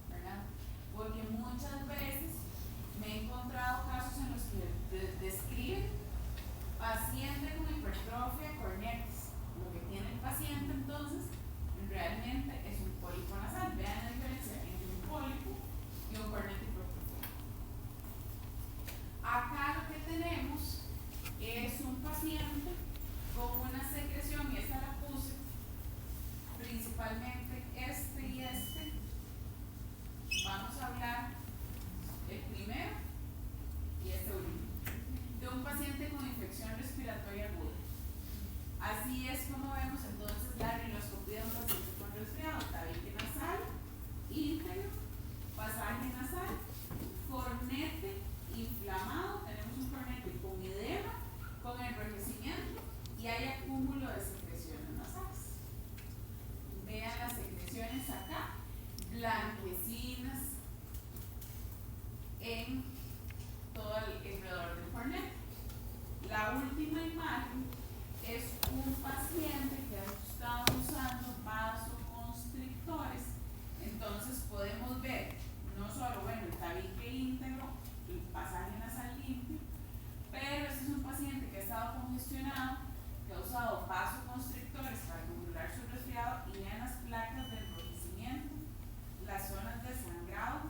¿verdad? Porque muchas veces me he encontrado casos en los que describen paciente con hipertrofia cornetes. Lo que tiene el paciente entonces realmente es un pólipo nasal. Vean la diferencia entre un pólipo y un cornete hipertrófico. Acá lo que tenemos es un paciente con una secreción, y esta la puse principalmente este y este. Vamos a hablar el primero y este último, de un paciente con infección respiratoria aguda. Así es como vemos entonces la rhinoscopía de un paciente con resfriado: tabique nasal, íntegro, pasaje nasal, cornete inflamado, tenemos un cornete con edema, con enrojecimiento, y hay acúmulo de secreciones nasales. Vean las secreciones acá, blanquecinas en todo alrededor del cornete. La última imagen es un paciente que ha estado usando vasoconstrictores. Entonces podemos ver no solo, bueno, el tabique íntegro, el pasaje nasal limpio, pero este es un paciente que ha estado congestionado, que ha usado vasoconstrictores para controlar su resfriado, y vean las placas de enrojecimiento, las zonas de sangrado,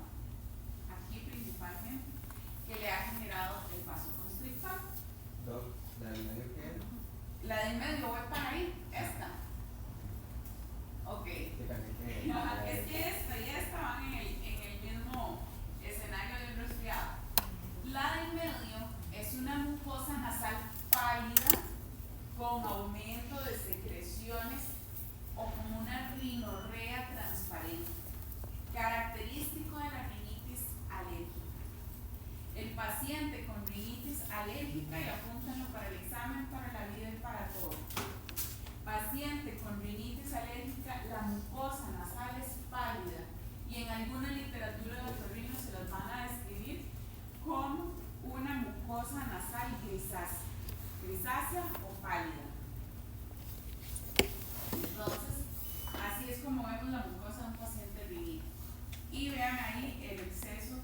aquí principalmente, que le ha generado el vasoconstrictor. ¿La del medio qué era? La del medio, voy para ahí, esta. Ok. Es que esta y esta van en el mismo escenario del resfriado. La del medio es una mucosa nasal pálida con aumento de secreciones o como una rinorrea transparente, característico de la rinitis alérgica. El paciente con rinitis alérgica, y apúntenlo para el examen, para la vida y para todo. Paciente con rinitis alérgica, la mucosa nasal es pálida, y en alguna literatura de otorrino se las van a describir como una mucosa nasal grisácea o pálida. Entonces, así es como vemos la mucosa de un paciente rinitis. Y vean ahí el exceso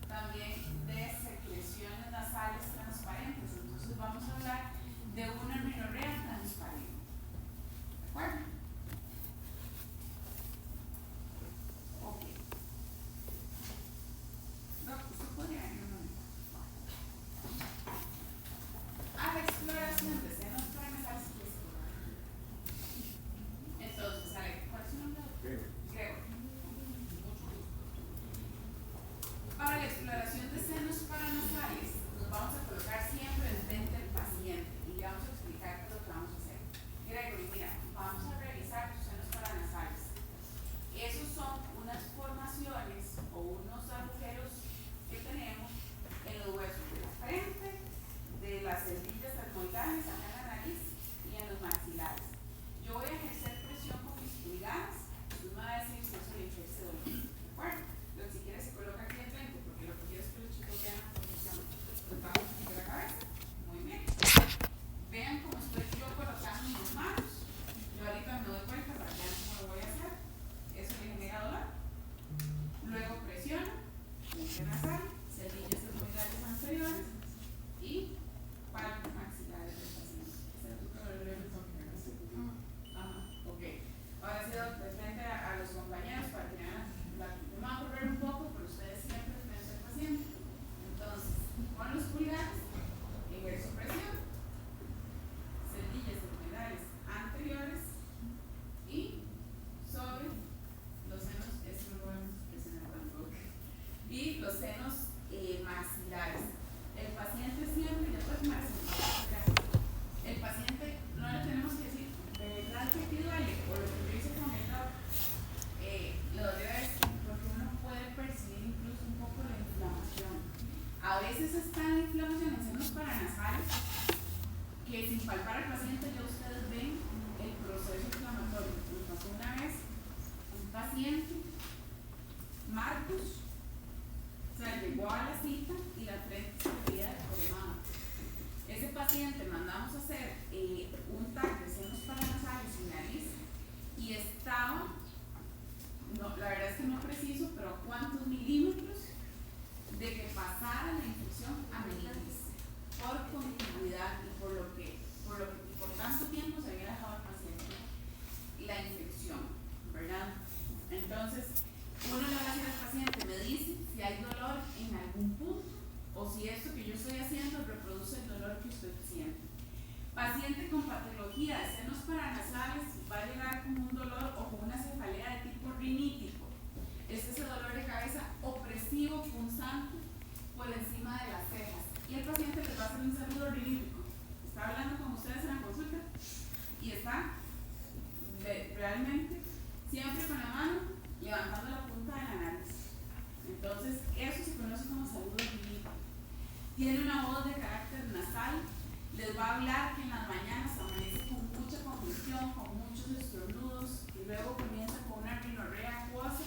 también de secreciones nasales transparentes. Entonces vamos a hablar de una rinorrea transparente. ¿De acuerdo? Ok. ¿Usted podría venir un momento? A la exploración de senos paranasales. Entonces, Ale, ¿cuál es su nombre? Gregor. Para la exploración de senos paranasales, nos vamos a colocar siempre enfrente del paciente. paciente, Marcus, o sea, llegó a la cita y la frente se le veía deformada. Ese paciente mandamos a hacer un TAC de senos paranasales y nariz y estaba, no, la verdad es que no preciso, pero a cuántos milímetros de que pasara la infección a meningitis por continuidad y por lo que por tanto tiempo se había dejado al paciente la infección, ¿verdad? Entonces, uno le va a decir al paciente, me dice si hay dolor en algún punto o si esto que yo estoy haciendo reproduce el dolor que usted siente. Paciente con patología de senos paranasales va a llegar con un dolor o con una cefalea de tipo rinítico. Este es el dolor de cabeza opresivo, punzante por encima de las cejas. Y el paciente les va a hacer un saludo rinítico. Está hablando con ustedes en la consulta y está realmente siempre con la mano levantando la punta de la nariz. Entonces, eso se conoce como saludo rinítico. Tiene una voz de carácter nasal. Les va a hablar que en las mañanas amanece con mucha congestión, con muchos estornudos y luego comienza con una rinorrea acuosa,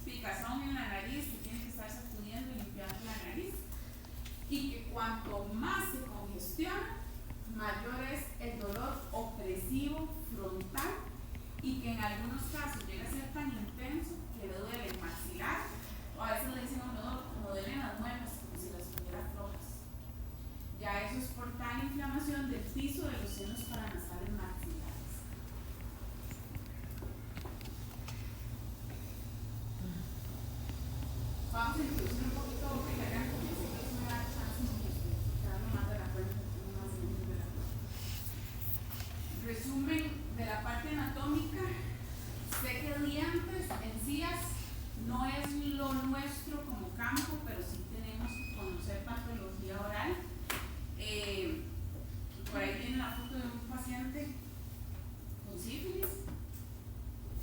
picazón en la nariz que tiene que estar sacudiendo y limpiando la nariz y que cuanto más se congestiona, mayor es el dolor opresivo frontal y que en algunos casos llega a ser tan intenso que le duele el maxilar o a veces le dicen a uno, como duelen las muelas, como si las tuviera flojas. Ya eso es por tal inflamación del piso de los senos paranasales maxilares. Vamos a introducir un poquito boca y garganta, porque sé que eso me da chance de quedarme más de la cuenta, más de la cuenta. Resumen de la parte anatómica. Sé que dientes, encías, no es lo nuestro como campo, pero sí tenemos que conocer patología oral. Por ahí tiene la foto de un paciente con sífilis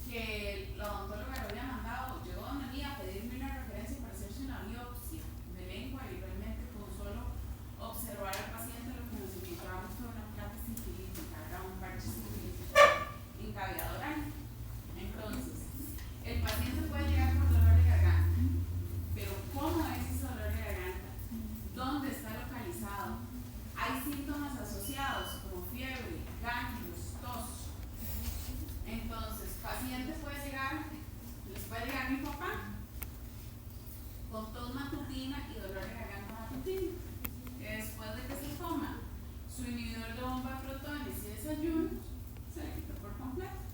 que la odontóloga le había mandado, llegó donde mí a pedirme una referencia para hacerse una biopsia de lengua y realmente con solo observar al paciente lo que nos encontrábamos fue una placa sifilítica, era un parche sifilítico encavidado oral. Entonces, el paciente puede llegar por dolor de garganta, pero ¿cómo es ese dolor de garganta? ¿Dónde está localizado? Hay síntomas asociados como fiebre, ganglios, tos. Entonces, paciente puede llegar, les puede llegar mi papá con tos matutina y dolor de garganta matutino. Después de que se toma su inhibidor de bomba de protones y desayuno, se le quita por completo.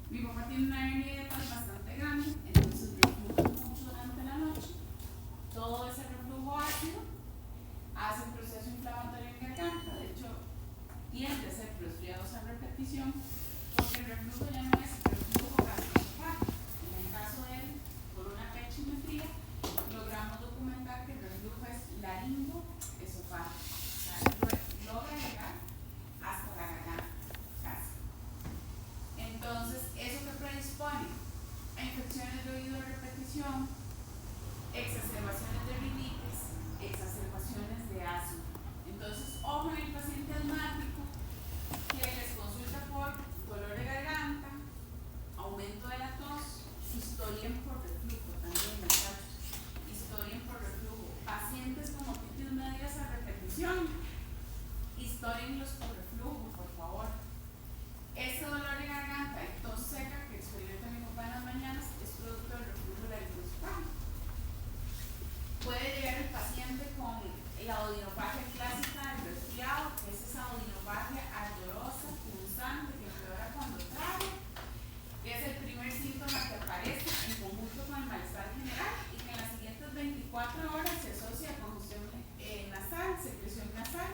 Mi papá tiene una hernia hiatal bastante grande, entonces reflujo mucho durante la noche. Todo ese reflujo ácido hace un proceso inflamatorio en garganta. De hecho, tiende a ser resfriados a repetición porque el reflujo ya no es reflujo gastroesofágico. En el caso de él, por una pechimetría, logramos documentar que el reflujo es laringoesofágico. O sea, logra llegar hasta la garganta, casi. Entonces, eso que predispone a infecciones de oído de repetición, exacerbaciones de rinitis, exacerbaciones de asma. Entonces, ojo en el paciente asmático que les consulta por dolor de garganta, aumento de la tos, historia por reflujo también, muchachos, historia por reflujo. Pacientes con otitis medias a repetición, historienlos por reflujo, por favor. Ese dolor de garganta y tos seca que experimenta mi papá en las mañanas es producto del reflujo laringosofágico. Puede llegar el paciente con la odinofagia clásica del resfriado, que es esa odinofagia ardorosa, punzante, que empeora cuando traga, que es el primer síntoma que aparece en conjunto con el malestar general y que en las siguientes 24 horas se asocia a congestión nasal, secreción nasal,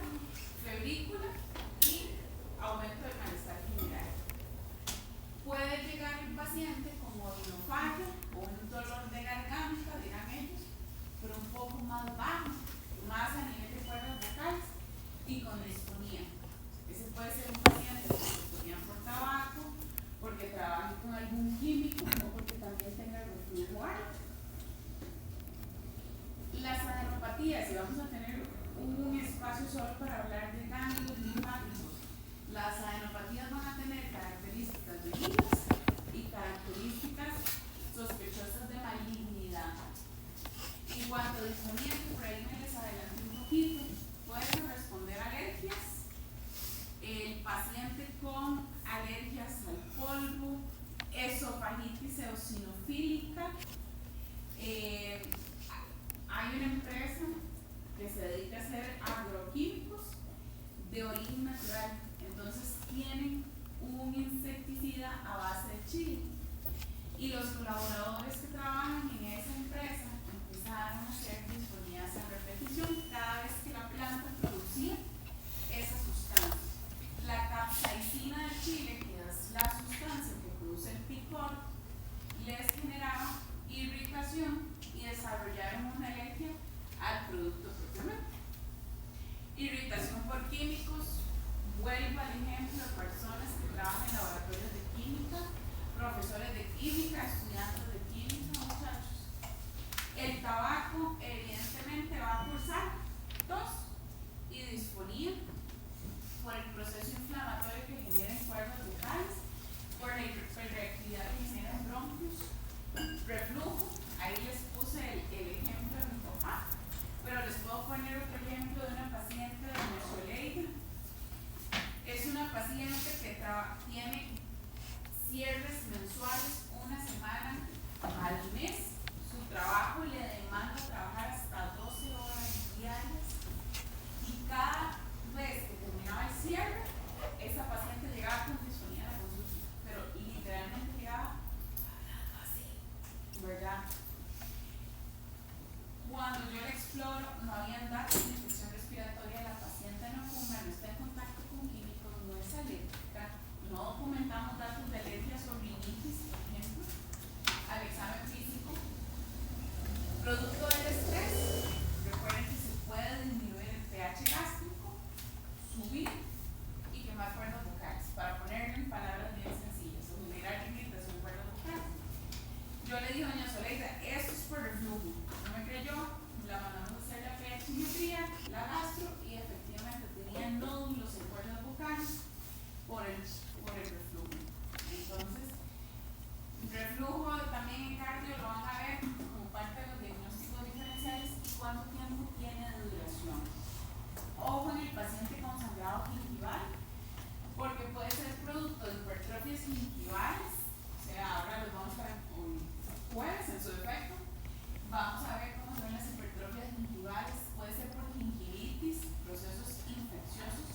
febrícula y aumento del malestar general. Puede llegar el paciente con odinofagia o un dolor de garganta, dirán ellos, pero un poco más bajo, más a nivel de cuerdas vocales y con disfonía. Ese puede ser un paciente con disfonía por tabaco, porque trabaje con algún químico o porque también tenga el reflujo alto. Las adenopatías, y vamos a tener un espacio solo para hablar de ganglios linfáticos. Las adenopatías van a tener características benignas y características sospechosas de malignidad. En cuanto a disponimiento, por ahí me les adelanté un poquito, pueden responder alergias. El paciente con alergias al polvo, esofagitis eosinofílica. Hay una empresa que se dedica a hacer agroquímicos de origen natural, entonces tienen un insecticida a base de chile, y los colaboradores que trabajan en esa empresa empezaron a hacer disfonías a repetición cada vez que la planta producía esa sustancia. La capsaicina del chile, que es la sustancia que produce el picor, les generaba irritación y desarrollaron una alergia al producto propiamente. Irritación por químicos, vuelvo al ejemplo de personas que trabajan en laboratorios de química, profesores de química, estudiantes de química, muchachos. El tabaco evidentemente va a causar tos y disfonía por el proceso inflamatorio que genera en cuerdas vocales, por la hiperreactividad que genera en bronquios, reflujo. Ahí les puse el ejemplo de mi papá, pero les puedo poner otro ejemplo de una paciente de Soleida. Es una paciente que tiene cierres mensuales una semana al mes. Su trabajo le demanda trabajar hasta 12 horas diarias, y cada vez que terminaba el cierre, esa paciente llegaba con disfonía a la consulta, pero literalmente llegaba hablando así, ¿verdad? Cuando yo le exploro, no habían datos de infección respiratoria de la paciente, no fuma, no está en contacto con químicos, no es alérgica, no documentamos datos de alergias o rinitis, por ejemplo, al examen físico. Producto del estrés, recuerden que se puede disminuir el pH gástrico, subir y quemar cuerdas vocales, para ponerlo en palabras bien sencillas, o generar irritación en cuerdas vocales. Yo le dije a doña Soleida, esto es por reflujo. No me creyó, la mandamos a hacer la pHimetría, la gastro, y efectivamente tenía nódulos en cuerdas vocales por el reflujo. Entonces, reflujo también en cardio lo van a ver como parte de los diagnósticos diferenciales y cuánto tiempo tiene de duración. Ojo en el paciente con sangrado gingival, porque puede ser producto de hipertrofias gingivales. O sea, ahora los vamos a ver jueves en su defecto. Vamos a ver cómo son las hipertrofias gingivales. Puede ser por gingivitis, procesos infecciosos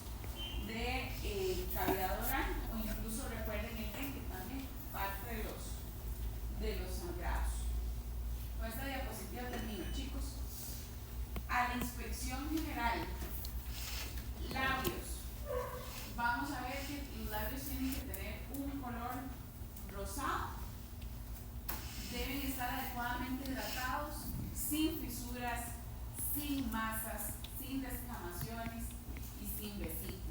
de cavidad oral, o incluso recuerden el dengue también, parte de los sangrados. Con esta diapositiva termino, chicos. A la inspección general, labios. Vamos a ver que los labios tienen que tener un color rosado, deben estar adecuadamente hidratados, sin fisuras, sin masas, sin descamaciones y sin vesículas.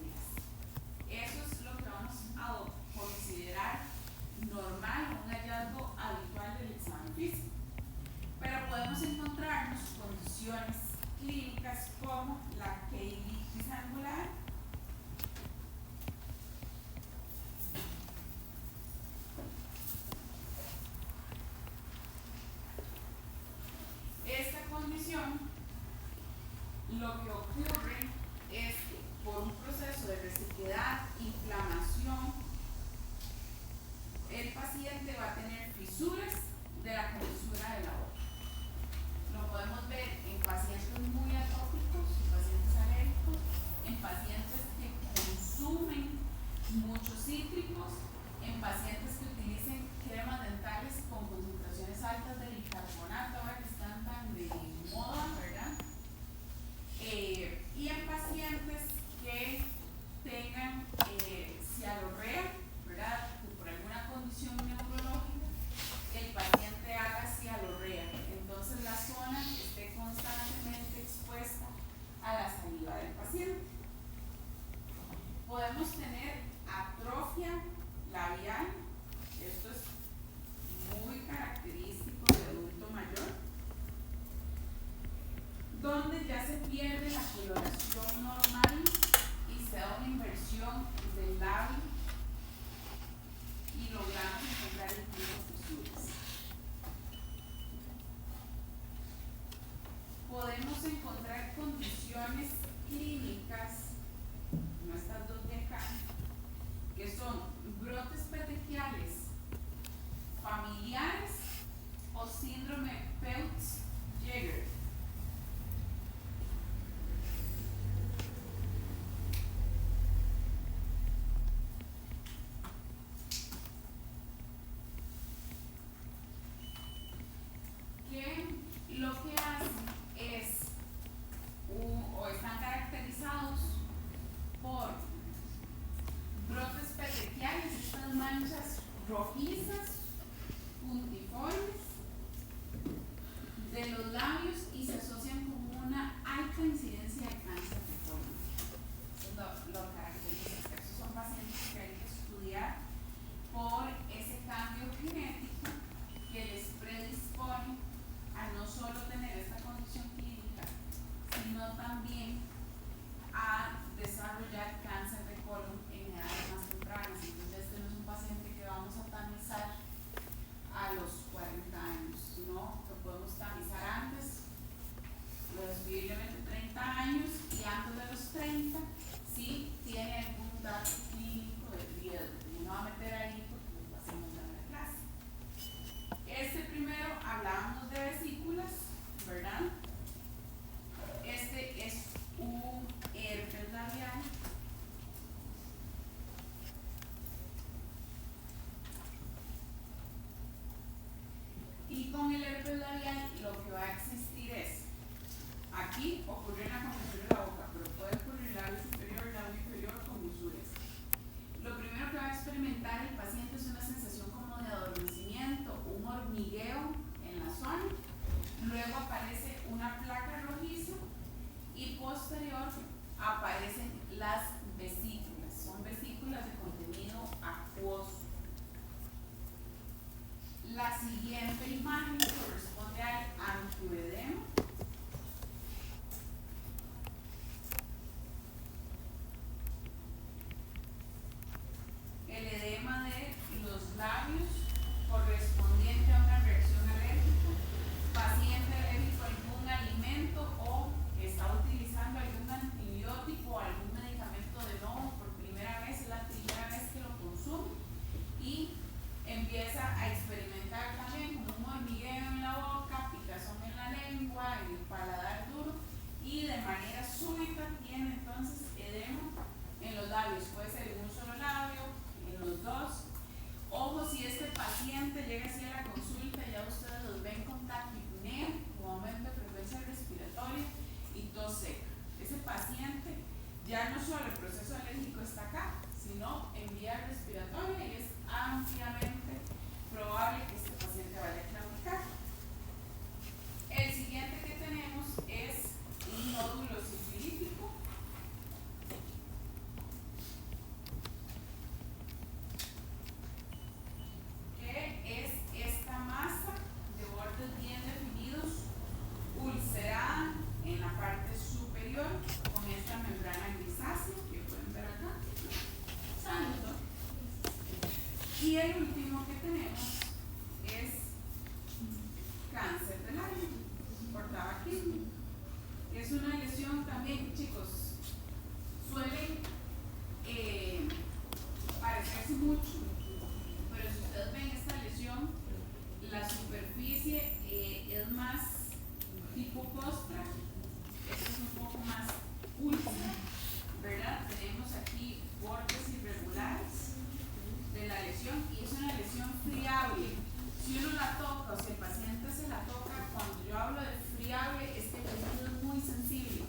Eso es lo que vamos a considerar normal, un hallazgo habitual del examen físico. Pero podemos encontrarnos condiciones clínicas como la queilitis angular, esta condición, lo que ocurre es que por un proceso de resequedad, inflamación, el paciente va a tener fisuras de la comisura de la boca. Lo podemos ver en pacientes muy atópicos, en pacientes alérgicos, en pacientes que consumen muchos cítricos, en pacientes que utilicen cremas dentales con concentraciones altas de bicarbonato, ahora que están tan de moda, ¿verdad? Y en pacientes que tengan cialorrea, ¿verdad? Que por alguna condición neurológica el paciente haga cialorrea. Entonces la zona esté constantemente expuesta a la saliva del paciente. Podemos tener atrofia labial. Esto es muy característico de adulto mayor. que son brotes petequiales familiares o síndrome Peutz-Jeghers. Que lo que hacen es o están caracterizados por brotes petequiales, estas manchas rojizas, puntiformes de los labios y se asocian con una alta incidencia de cáncer de colon. Eso lo caracteriza. Estos son pacientes que hay que estudiar por ese cambio genético que les predispone a no solo tener esta condición clínica, sino también a desarrollar cáncer de colon en edades más tempranas. Entonces este no es un paciente que vamos a tamizar a los 40 años, no, lo podemos tamizar antes, presumiblemente 30 años, y antes de los 30 si tiene algún dato clínico de riesgo. Y no va a meter ahí porque lo hacemos en la clase. Este primero hablábamos de vesículas, ¿verdad? Este es un herpes labial. Y con el herpes labial lo que va a existir es, aquí ocurre una congestión de la boca, pero puede ocurrir labio superior, labio inferior con usuras. Lo primero que va a experimentar el paciente es una sensación como de adormecimiento, un hormigueo en la zona, luego aparece una placa rojiza y posterior aparecen las vesículas, son vesículas de contenido acuoso. La siguiente imagen corresponde al angioedema. El edema de los labios correspondiente a una reacción alérgica, paciente alérgico a algún alimento o está utilizando algún antibiótico o algún medicamento de nuevo por primera vez, es la primera vez que lo consume y empieza a experimentar también como un hormigueo en la boca, picazón en la lengua, el paladar duro y de manera súbita tiene entonces edema en los labios, puede ser en un solo labio, en los dos. Ojo, si este paciente llega así a la consulta, ya ustedes los ven con taquipnea, con aumento de frecuencia respiratoria y tos seca. Ese paciente ya no solo el proceso alérgico está acá, sino en vía respiratoria y es ampliamente probable que este paciente vaya a claudicar. El siguiente que tenemos es un nódulo sifilítico. Que es esta masa de bordes bien definidos, ulcerada en la parte superior con esta membrana grisácea que pueden ver acá. Saludos. Y el último que tenemos es cáncer de labio por tabaquismo. Es una lesión también, chicos, suelen parecerse mucho, pero si ustedes ven esta lesión, la superficie es más tipo costra, esta es un poco más úlcera, ¿verdad? Tenemos aquí bordes irregulares de la lesión y es una lesión friable. Si uno la toca o si el paciente se la toca, cuando yo hablo de friable es que el tejido es muy sensible,